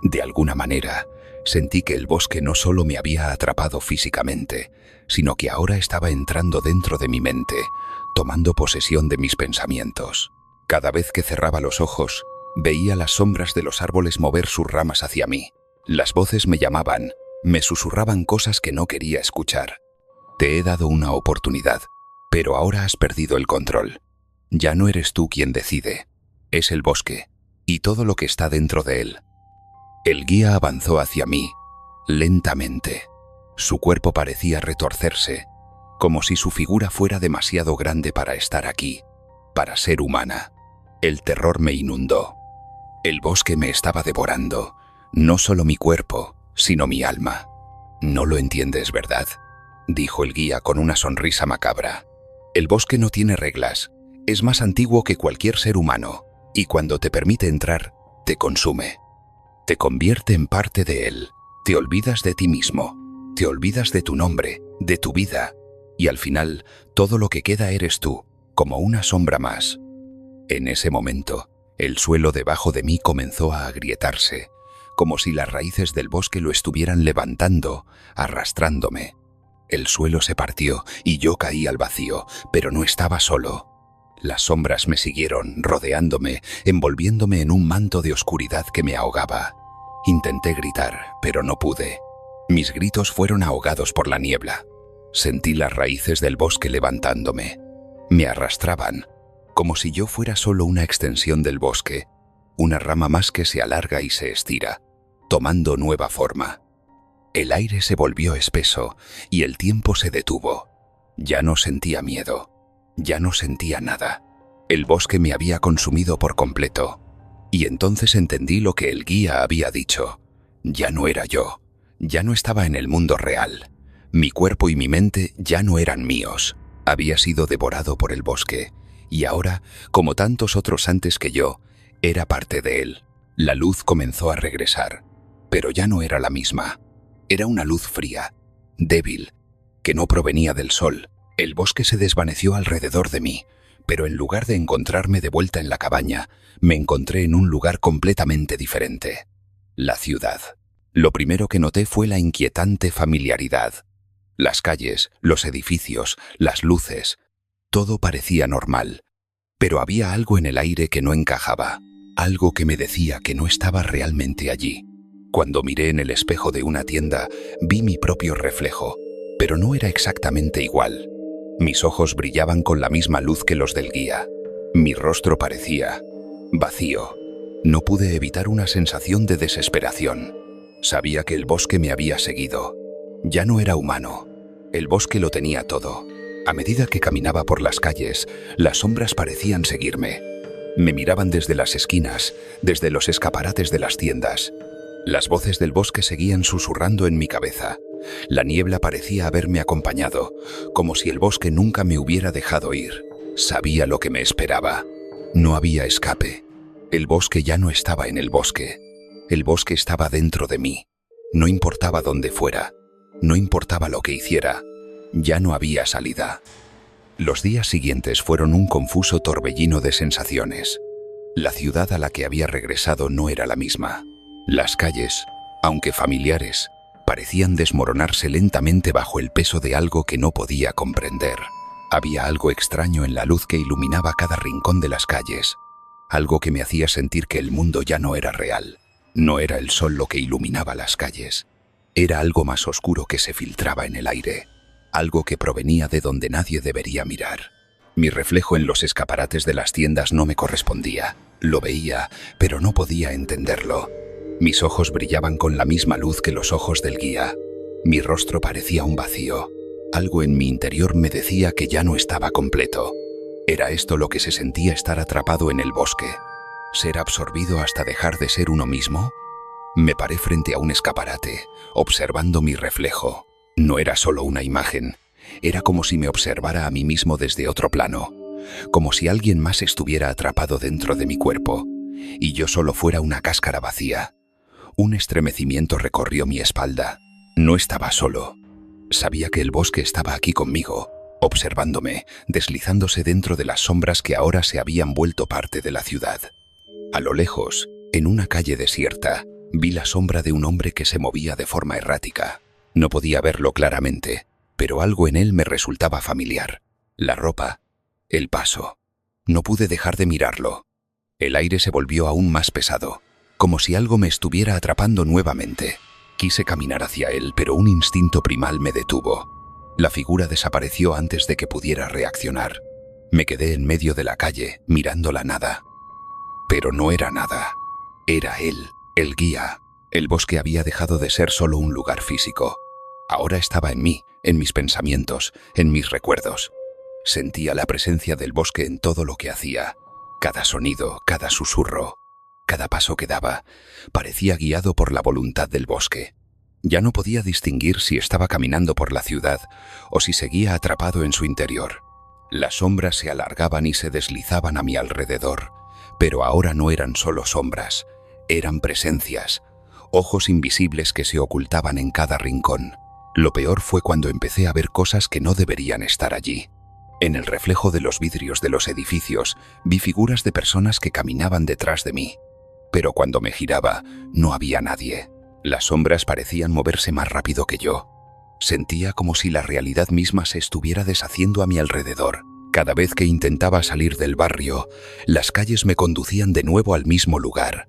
De alguna manera, sentí que el bosque no solo me había atrapado físicamente, sino que ahora estaba entrando dentro de mi mente, tomando posesión de mis pensamientos. Cada vez que cerraba los ojos, veía las sombras de los árboles mover sus ramas hacia mí. Las voces me llamaban, me susurraban cosas que no quería escuchar. Te he dado una oportunidad, pero ahora has perdido el control. Ya no eres tú quien decide, es el bosque y todo lo que está dentro de él. El guía avanzó hacia mí, lentamente. Su cuerpo parecía retorcerse, como si su figura fuera demasiado grande para estar aquí, para ser humana. El terror me inundó. El bosque me estaba devorando, no solo mi cuerpo, sino mi alma. No lo entiendes, ¿verdad?, dijo el guía con una sonrisa macabra. El bosque no tiene reglas, es más antiguo que cualquier ser humano, y cuando te permite entrar, te consume. Te convierte en parte de él, te olvidas de ti mismo, te olvidas de tu nombre, de tu vida, y al final, todo lo que queda eres tú, como una sombra más. En ese momento, el suelo debajo de mí comenzó a agrietarse, como si las raíces del bosque lo estuvieran levantando, arrastrándome. El suelo se partió y yo caí al vacío, pero no estaba solo. Las sombras me siguieron, rodeándome, envolviéndome en un manto de oscuridad que me ahogaba. Intenté gritar, pero no pude. Mis gritos fueron ahogados por la niebla. Sentí las raíces del bosque levantándome. Me arrastraban, como si yo fuera solo una extensión del bosque, una rama más que se alarga y se estira, tomando nueva forma. El aire se volvió espeso y el tiempo se detuvo. Ya no sentía miedo, ya no sentía nada. El bosque me había consumido por completo. Y entonces entendí lo que el guía había dicho. Ya no era yo, ya no estaba en el mundo real. Mi cuerpo y mi mente ya no eran míos. Había sido devorado por el bosque, y ahora, como tantos otros antes que yo, era parte de él. La luz comenzó a regresar, pero ya no era la misma. Era una luz fría, débil, que no provenía del sol. El bosque se desvaneció alrededor de mí, pero en lugar de encontrarme de vuelta en la cabaña, me encontré en un lugar completamente diferente. La ciudad. Lo primero que noté fue la inquietante familiaridad. Las calles, los edificios, las luces, todo parecía normal, pero había algo en el aire que no encajaba, algo que me decía que no estaba realmente allí. Cuando miré en el espejo de una tienda, vi mi propio reflejo, pero no era exactamente igual. Mis ojos brillaban con la misma luz que los del guía. Mi rostro parecía vacío. No pude evitar una sensación de desesperación. Sabía que el bosque me había seguido. Ya no era humano. El bosque lo tenía todo. A medida que caminaba por las calles, las sombras parecían seguirme. Me miraban desde las esquinas, desde los escaparates de las tiendas. Las voces del bosque seguían susurrando en mi cabeza. La niebla parecía haberme acompañado, como si el bosque nunca me hubiera dejado ir. Sabía lo que me esperaba. No había escape. El bosque ya no estaba en el bosque. El bosque estaba dentro de mí. No importaba dónde fuera. No importaba lo que hiciera. Ya no había salida. Los días siguientes fueron un confuso torbellino de sensaciones. La ciudad a la que había regresado no era la misma. Las calles, aunque familiares, parecían desmoronarse lentamente bajo el peso de algo que no podía comprender. Había algo extraño en la luz que iluminaba cada rincón de las calles, algo que me hacía sentir que el mundo ya no era real. No era el sol lo que iluminaba las calles, era algo más oscuro que se filtraba en el aire, algo que provenía de donde nadie debería mirar. Mi reflejo en los escaparates de las tiendas no me correspondía. Lo veía, pero no podía entenderlo. Mis ojos brillaban con la misma luz que los ojos del guía. Mi rostro parecía un vacío. Algo en mi interior me decía que ya no estaba completo. ¿Era esto lo que se sentía estar atrapado en el bosque? ¿Ser absorbido hasta dejar de ser uno mismo? Me paré frente a un escaparate, observando mi reflejo. No era solo una imagen. Era como si me observara a mí mismo desde otro plano. Como si alguien más estuviera atrapado dentro de mi cuerpo, y yo solo fuera una cáscara vacía. Un estremecimiento recorrió mi espalda. No estaba solo. Sabía que el bosque estaba aquí conmigo, observándome, deslizándose dentro de las sombras que ahora se habían vuelto parte de la ciudad. A lo lejos, en una calle desierta, vi la sombra de un hombre que se movía de forma errática. No podía verlo claramente, pero algo en él me resultaba familiar. La ropa, el paso. No pude dejar de mirarlo. El aire se volvió aún más pesado, como si algo me estuviera atrapando nuevamente. Quise caminar hacia él, pero un instinto primal me detuvo. La figura desapareció antes de que pudiera reaccionar. Me quedé en medio de la calle, mirando la nada. Pero no era nada. Era él, el guía. El bosque había dejado de ser solo un lugar físico. Ahora estaba en mí, en mis pensamientos, en mis recuerdos. Sentía la presencia del bosque en todo lo que hacía. Cada sonido, cada susurro, cada paso que daba, parecía guiado por la voluntad del bosque. Ya no podía distinguir si estaba caminando por la ciudad o si seguía atrapado en su interior. Las sombras se alargaban y se deslizaban a mi alrededor, pero ahora no eran solo sombras, eran presencias, ojos invisibles que se ocultaban en cada rincón. Lo peor fue cuando empecé a ver cosas que no deberían estar allí. En el reflejo de los vidrios de los edificios vi figuras de personas que caminaban detrás de mí, pero cuando me giraba no había nadie. Las sombras parecían moverse más rápido que yo. Sentía como si la realidad misma se estuviera deshaciendo a mi alrededor. Cada vez que intentaba salir del barrio, las calles me conducían de nuevo al mismo lugar.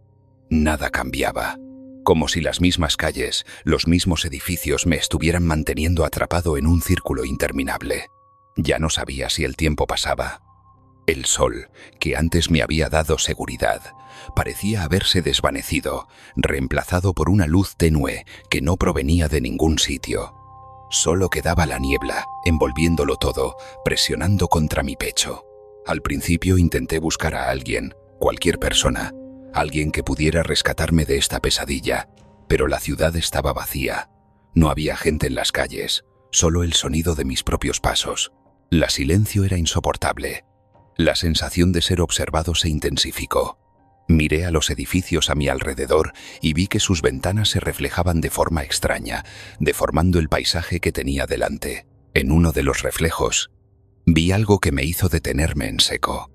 Nada cambiaba. Como si las mismas calles, los mismos edificios me estuvieran manteniendo atrapado en un círculo interminable. Ya no sabía si el tiempo pasaba. El sol, que antes me había dado seguridad, parecía haberse desvanecido, reemplazado por una luz tenue que no provenía de ningún sitio. Solo quedaba la niebla, envolviéndolo todo, presionando contra mi pecho. Al principio intenté buscar a alguien, cualquier persona, alguien que pudiera rescatarme de esta pesadilla, pero la ciudad estaba vacía. No había gente en las calles, solo el sonido de mis propios pasos. El silencio era insoportable. La sensación de ser observado se intensificó. Miré a los edificios a mi alrededor y vi que sus ventanas se reflejaban de forma extraña, deformando el paisaje que tenía delante. En uno de los reflejos, vi algo que me hizo detenerme en seco.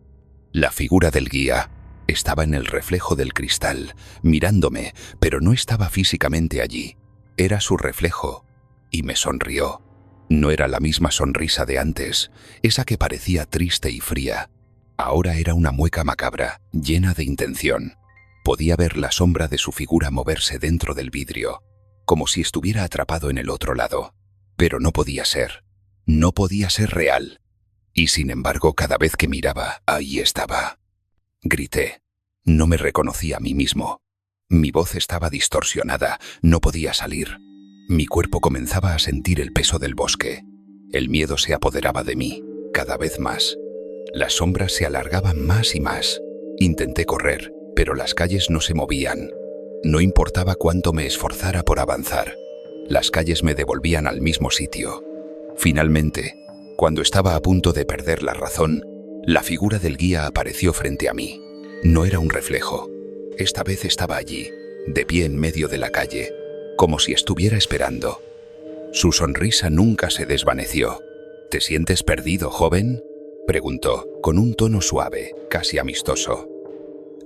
La figura del guía estaba en el reflejo del cristal, mirándome, pero no estaba físicamente allí. Era su reflejo, y me sonrió. No era la misma sonrisa de antes, esa que parecía triste y fría. Ahora era una mueca macabra, llena de intención. Podía ver la sombra de su figura moverse dentro del vidrio, como si estuviera atrapado en el otro lado. Pero no podía ser. No podía ser real. Y sin embargo, cada vez que miraba, ahí estaba. Grité. No me reconocí a mí mismo. Mi voz estaba distorsionada, no podía salir. Mi cuerpo comenzaba a sentir el peso del bosque. El miedo se apoderaba de mí, cada vez más. Las sombras se alargaban más y más. Intenté correr, pero las calles no se movían. No importaba cuánto me esforzara por avanzar. Las calles me devolvían al mismo sitio. Finalmente, cuando estaba a punto de perder la razón, la figura del guía apareció frente a mí. No era un reflejo. Esta vez estaba allí, de pie en medio de la calle, como si estuviera esperando. Su sonrisa nunca se desvaneció. ¿Te sientes perdido, joven?, preguntó, con un tono suave, casi amistoso.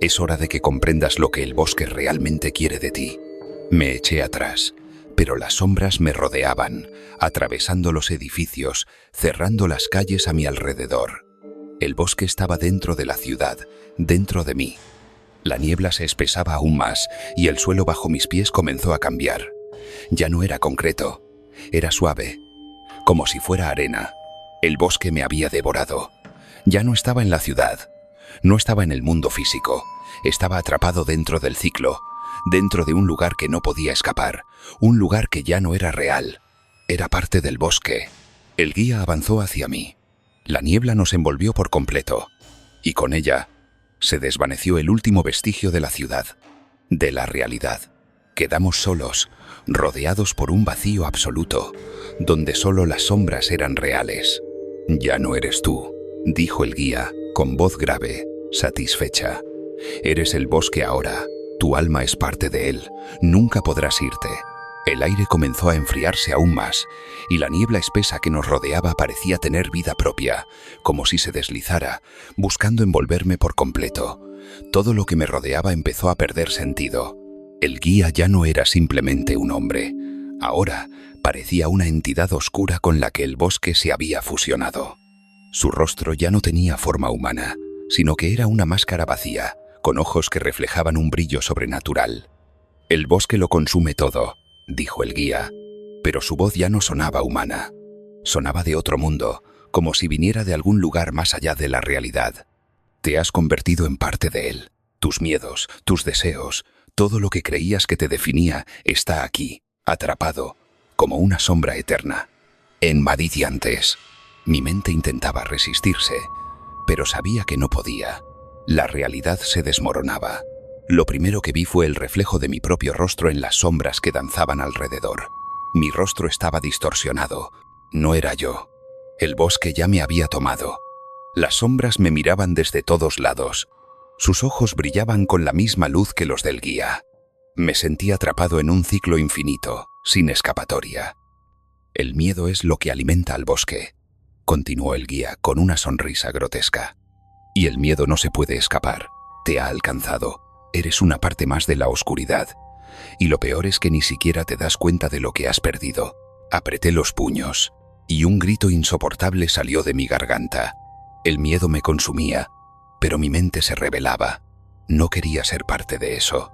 Es hora de que comprendas lo que el bosque realmente quiere de ti. Me eché atrás, pero las sombras me rodeaban, atravesando los edificios, cerrando las calles a mi alrededor. El bosque estaba dentro de la ciudad, dentro de mí. La niebla se espesaba aún más y el suelo bajo mis pies comenzó a cambiar. Ya no era concreto, era suave, como si fuera arena. El bosque me había devorado. Ya no estaba en la ciudad, no estaba en el mundo físico, estaba atrapado dentro del ciclo, dentro de un lugar que no podía escapar, un lugar que ya no era real. Era parte del bosque. El guía avanzó hacia mí. La niebla nos envolvió por completo, y con ella se desvaneció el último vestigio de la ciudad, de la realidad. Quedamos solos, rodeados por un vacío absoluto, donde solo las sombras eran reales. «Ya no eres tú», dijo el guía, con voz grave, satisfecha. «Eres el bosque ahora, tu alma es parte de él, nunca podrás irte». El aire comenzó a enfriarse aún más, y la niebla espesa que nos rodeaba parecía tener vida propia, como si se deslizara, buscando envolverme por completo. Todo lo que me rodeaba empezó a perder sentido. El guía ya no era simplemente un hombre. Ahora parecía una entidad oscura con la que el bosque se había fusionado. Su rostro ya no tenía forma humana, sino que era una máscara vacía, con ojos que reflejaban un brillo sobrenatural. «El bosque lo consume todo», dijo el guía, pero su voz ya no sonaba humana. Sonaba de otro mundo, como si viniera de algún lugar más allá de la realidad. «Te has convertido en parte de él. Tus miedos, tus deseos, todo lo que creías que te definía está aquí, atrapado, como una sombra eterna. Enmadiciantes». Mi mente intentaba resistirse, pero sabía que no podía. La realidad se desmoronaba. Lo primero que vi fue el reflejo de mi propio rostro en las sombras que danzaban alrededor. Mi rostro estaba distorsionado. No era yo. El bosque ya me había tomado. Las sombras me miraban desde todos lados. Sus ojos brillaban con la misma luz que los del guía. Me sentí atrapado en un ciclo infinito, sin escapatoria. «El miedo es lo que alimenta al bosque», continuó el guía con una sonrisa grotesca. «Y el miedo no se puede escapar. Te ha alcanzado. Eres una parte más de la oscuridad. Y lo peor es que ni siquiera te das cuenta de lo que has perdido». Apreté los puños, y un grito insoportable salió de mi garganta. El miedo me consumía, pero mi mente se rebelaba. No quería ser parte de eso.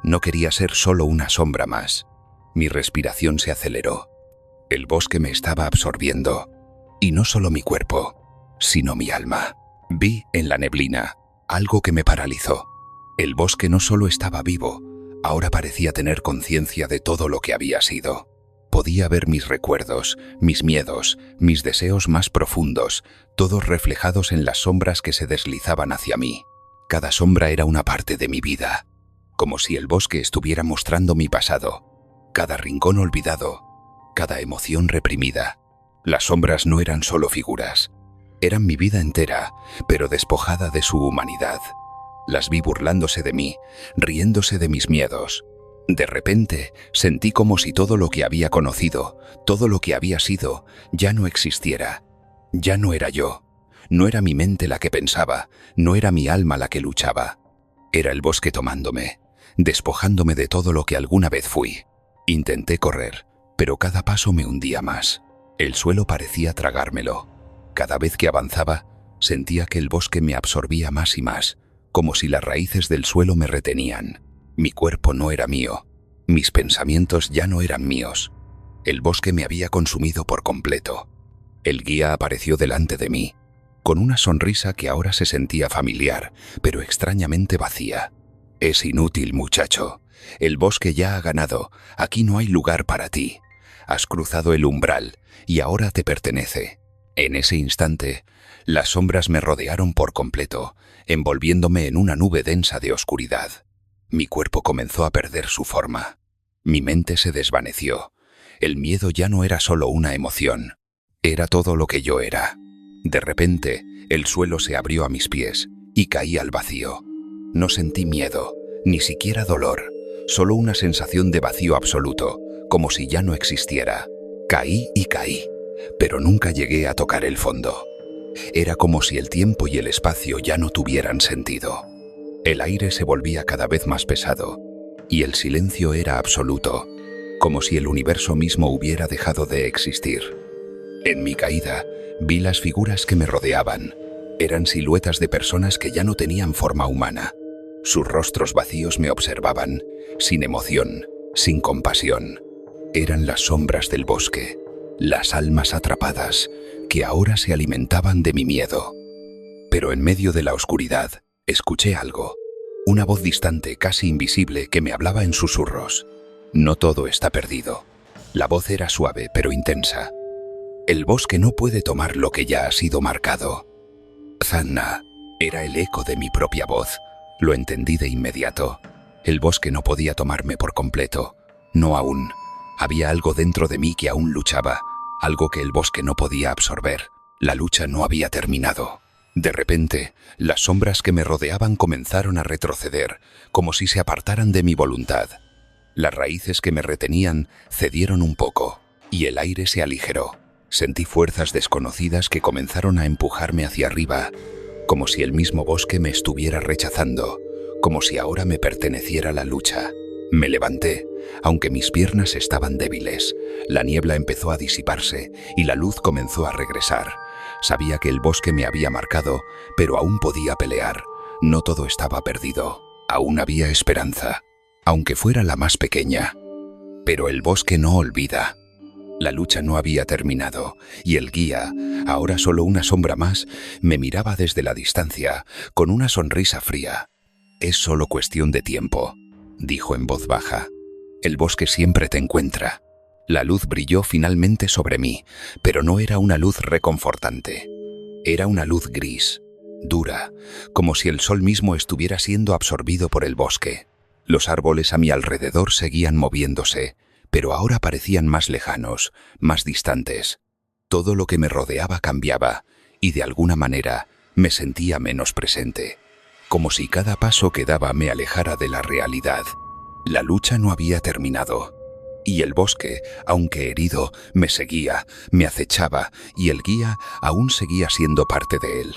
No quería ser solo una sombra más. Mi respiración se aceleró. El bosque me estaba absorbiendo. Y no solo mi cuerpo, sino mi alma. Vi en la neblina algo que me paralizó. El bosque no solo estaba vivo, ahora parecía tener conciencia de todo lo que había sido. Podía ver mis recuerdos, mis miedos, mis deseos más profundos, todos reflejados en las sombras que se deslizaban hacia mí. Cada sombra era una parte de mi vida, como si el bosque estuviera mostrando mi pasado, cada rincón olvidado, cada emoción reprimida. Las sombras no eran solo figuras, eran mi vida entera, pero despojada de su humanidad. Las vi burlándose de mí, riéndose de mis miedos. De repente, sentí como si todo lo que había conocido, todo lo que había sido, ya no existiera. Ya no era yo. No era mi mente la que pensaba, no era mi alma la que luchaba. Era el bosque tomándome, despojándome de todo lo que alguna vez fui. Intenté correr, pero cada paso me hundía más. El suelo parecía tragármelo. Cada vez que avanzaba, sentía que el bosque me absorbía más y más, como si las raíces del suelo me retenían. Mi cuerpo no era mío. Mis pensamientos ya no eran míos. El bosque me había consumido por completo. El guía apareció delante de mí, con una sonrisa que ahora se sentía familiar, pero extrañamente vacía. «Es inútil, muchacho. El bosque ya ha ganado. Aquí no hay lugar para ti. Has cruzado el umbral y ahora te pertenece». En ese instante, las sombras me rodearon por completo, envolviéndome en una nube densa de oscuridad. Mi cuerpo comenzó a perder su forma. Mi mente se desvaneció. El miedo ya no era solo una emoción. Era todo lo que yo era. De repente, el suelo se abrió a mis pies y caí al vacío. No sentí miedo, ni siquiera dolor, solo una sensación de vacío absoluto, como si ya no existiera. Caí y caí, pero nunca llegué a tocar el fondo. Era como si el tiempo y el espacio ya no tuvieran sentido. El aire se volvía cada vez más pesado, y el silencio era absoluto, como si el universo mismo hubiera dejado de existir. En mi caída, vi las figuras que me rodeaban. Eran siluetas de personas que ya no tenían forma humana. Sus rostros vacíos me observaban, sin emoción, sin compasión. Eran las sombras del bosque, las almas atrapadas, que ahora se alimentaban de mi miedo. Pero en medio de la oscuridad, escuché algo, una voz distante, casi invisible, que me hablaba en susurros. «No todo está perdido». La voz era suave pero intensa. «El bosque no puede tomar lo que ya ha sido marcado». «Zanna», era el eco de mi propia voz. Lo entendí de inmediato. El bosque no podía tomarme por completo. No aún. Había algo dentro de mí que aún luchaba, algo que el bosque no podía absorber. La lucha no había terminado. De repente, las sombras que me rodeaban comenzaron a retroceder, como si se apartaran de mi voluntad. Las raíces que me retenían cedieron un poco, y el aire se aligeró. Sentí fuerzas desconocidas que comenzaron a empujarme hacia arriba, como si el mismo bosque me estuviera rechazando, como si ahora me perteneciera la lucha. Me levanté, aunque mis piernas estaban débiles. La niebla empezó a disiparse y la luz comenzó a regresar. Sabía que el bosque me había marcado, pero aún podía pelear. No todo estaba perdido. Aún había esperanza, aunque fuera la más pequeña. Pero el bosque no olvida. La lucha no había terminado, y el guía, ahora solo una sombra más, me miraba desde la distancia, con una sonrisa fría. «Es solo cuestión de tiempo», dijo en voz baja. «El bosque siempre te encuentra». La luz brilló finalmente sobre mí, pero no era una luz reconfortante. Era una luz gris, dura, como si el sol mismo estuviera siendo absorbido por el bosque. Los árboles a mi alrededor seguían moviéndose, pero ahora parecían más lejanos, más distantes. Todo lo que me rodeaba cambiaba, y de alguna manera me sentía menos presente, como si cada paso que daba me alejara de la realidad. La lucha no había terminado, y el bosque, aunque herido, me seguía, me acechaba, y el guía aún seguía siendo parte de él.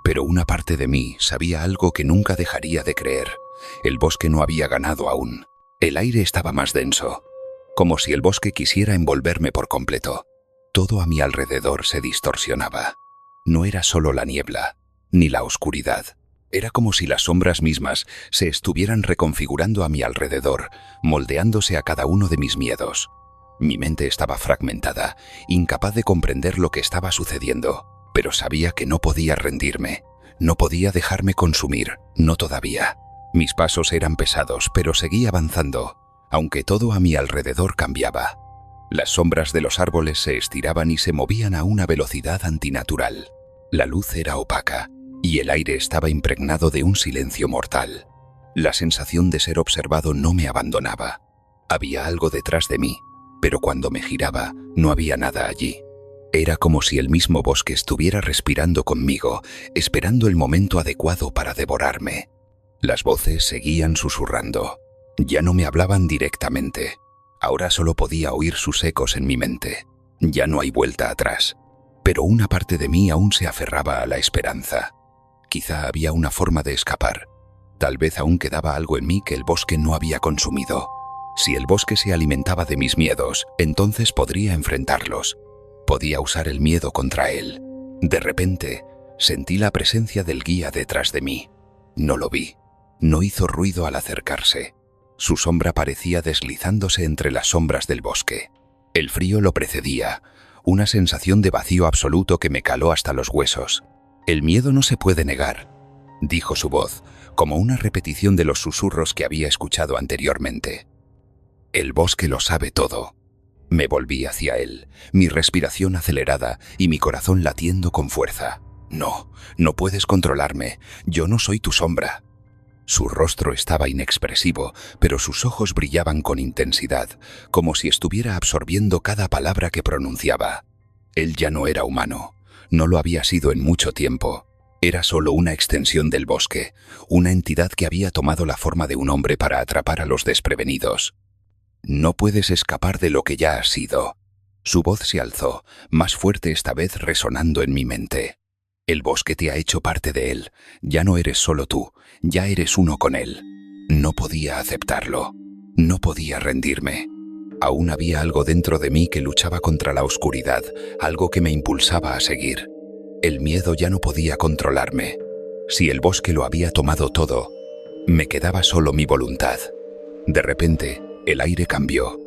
Pero una parte de mí sabía algo que nunca dejaría de creer. El bosque no había ganado aún. El aire estaba más denso, como si el bosque quisiera envolverme por completo. Todo a mi alrededor se distorsionaba. No era solo la niebla, ni la oscuridad. Era como si las sombras mismas se estuvieran reconfigurando a mi alrededor, moldeándose a cada uno de mis miedos. Mi mente estaba fragmentada, incapaz de comprender lo que estaba sucediendo, pero sabía que no podía rendirme. No podía dejarme consumir, no todavía. Mis pasos eran pesados, pero seguí avanzando, aunque todo a mi alrededor cambiaba. Las sombras de los árboles se estiraban y se movían a una velocidad antinatural. La luz era opaca, y el aire estaba impregnado de un silencio mortal. La sensación de ser observado no me abandonaba. Había algo detrás de mí, pero cuando me giraba, no había nada allí. Era como si el mismo bosque estuviera respirando conmigo, esperando el momento adecuado para devorarme. Las voces seguían susurrando. Ya no me hablaban directamente. Ahora solo podía oír sus ecos en mi mente. Ya no hay vuelta atrás. Pero una parte de mí aún se aferraba a la esperanza. Quizá había una forma de escapar. Tal vez aún quedaba algo en mí que el bosque no había consumido. Si el bosque se alimentaba de mis miedos, entonces podría enfrentarlos. Podía usar el miedo contra él. De repente, sentí la presencia del guía detrás de mí. No lo vi. No hizo ruido al acercarse. Su sombra parecía deslizándose entre las sombras del bosque. El frío lo precedía, una sensación de vacío absoluto que me caló hasta los huesos. «El miedo no se puede negar», dijo su voz, como una repetición de los susurros que había escuchado anteriormente. «El bosque lo sabe todo». Me volví hacia él, mi respiración acelerada y mi corazón latiendo con fuerza. «No, no puedes controlarme, yo no soy tu sombra». Su rostro estaba inexpresivo, pero sus ojos brillaban con intensidad, como si estuviera absorbiendo cada palabra que pronunciaba. Él ya no era humano. No lo había sido en mucho tiempo. Era solo una extensión del bosque, una entidad que había tomado la forma de un hombre para atrapar a los desprevenidos. «No puedes escapar de lo que ya has sido». Su voz se alzó, más fuerte esta vez resonando en mi mente. «El bosque te ha hecho parte de él. Ya no eres solo tú, ya eres uno con él». No podía aceptarlo. No podía rendirme. Aún había algo dentro de mí que luchaba contra la oscuridad, algo que me impulsaba a seguir. El miedo ya no podía controlarme. Si el bosque lo había tomado todo, me quedaba solo mi voluntad. De repente, el aire cambió.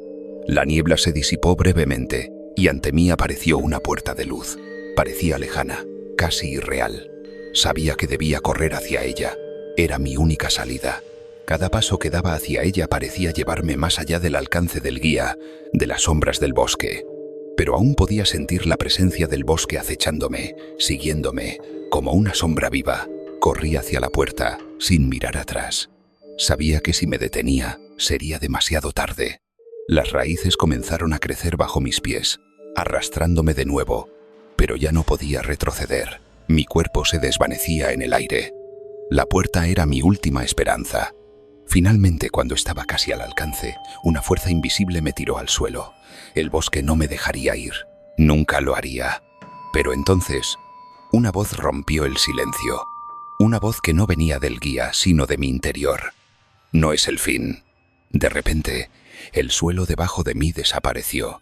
La niebla se disipó brevemente y ante mí apareció una puerta de luz. Parecía lejana, casi irreal. Sabía que debía correr hacia ella. Era mi única salida. Cada paso que daba hacia ella parecía llevarme más allá del alcance del guía, de las sombras del bosque. Pero aún podía sentir la presencia del bosque acechándome, siguiéndome, como una sombra viva. Corrí hacia la puerta, sin mirar atrás. Sabía que si me detenía, sería demasiado tarde. Las raíces comenzaron a crecer bajo mis pies, arrastrándome de nuevo, pero ya no podía retroceder. Mi cuerpo se desvanecía en el aire. La puerta era mi última esperanza. Finalmente, cuando estaba casi al alcance, una fuerza invisible me tiró al suelo. El bosque no me dejaría ir. Nunca lo haría. Pero entonces, una voz rompió el silencio. Una voz que no venía del guía, sino de mi interior. «No es el fin». De repente, el suelo debajo de mí desapareció.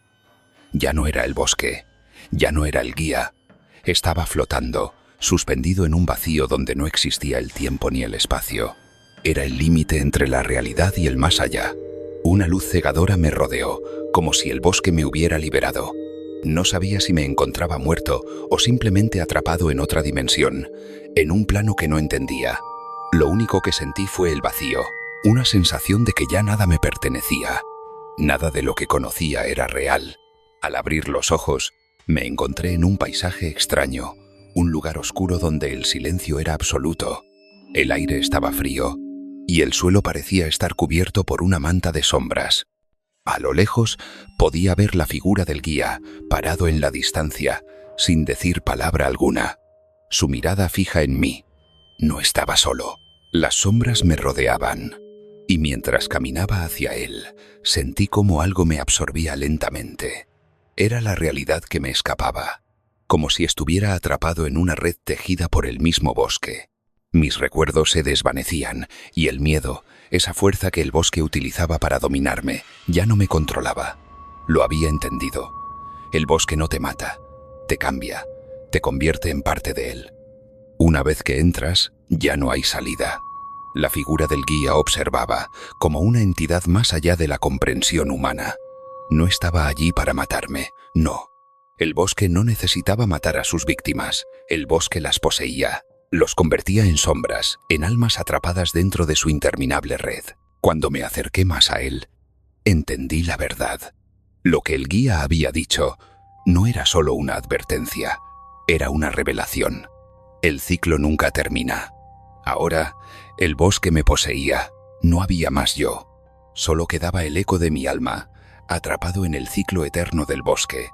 Ya no era el bosque. Ya no era el guía. Estaba flotando, suspendido en un vacío donde no existía el tiempo ni el espacio. Era el límite entre la realidad y el más allá. Una luz cegadora me rodeó, como si el bosque me hubiera liberado. No sabía si me encontraba muerto o simplemente atrapado en otra dimensión, en un plano que no entendía. Lo único que sentí fue el vacío, una sensación de que ya nada me pertenecía. Nada de lo que conocía era real. Al abrir los ojos, me encontré en un paisaje extraño, un lugar oscuro donde el silencio era absoluto. El aire estaba frío y el suelo parecía estar cubierto por una manta de sombras. A lo lejos podía ver la figura del guía, parado en la distancia, sin decir palabra alguna. Su mirada fija en mí. No estaba solo. Las sombras me rodeaban. Y mientras caminaba hacia él, sentí como algo me absorbía lentamente. Era la realidad que me escapaba, como si estuviera atrapado en una red tejida por el mismo bosque. Mis recuerdos se desvanecían y el miedo, esa fuerza que el bosque utilizaba para dominarme, ya no me controlaba. Lo había entendido. El bosque no te mata, te cambia, te convierte en parte de él. Una vez que entras, ya no hay salida. La figura del guía observaba, como una entidad más allá de la comprensión humana. No estaba allí para matarme, no. El bosque no necesitaba matar a sus víctimas, el bosque las poseía. Los convertía en sombras, en almas atrapadas dentro de su interminable red. Cuando me acerqué más a él, entendí la verdad. Lo que el guía había dicho no era solo una advertencia, era una revelación. El ciclo nunca termina. Ahora, el bosque me poseía, no había más yo. Solo quedaba el eco de mi alma, atrapado en el ciclo eterno del bosque.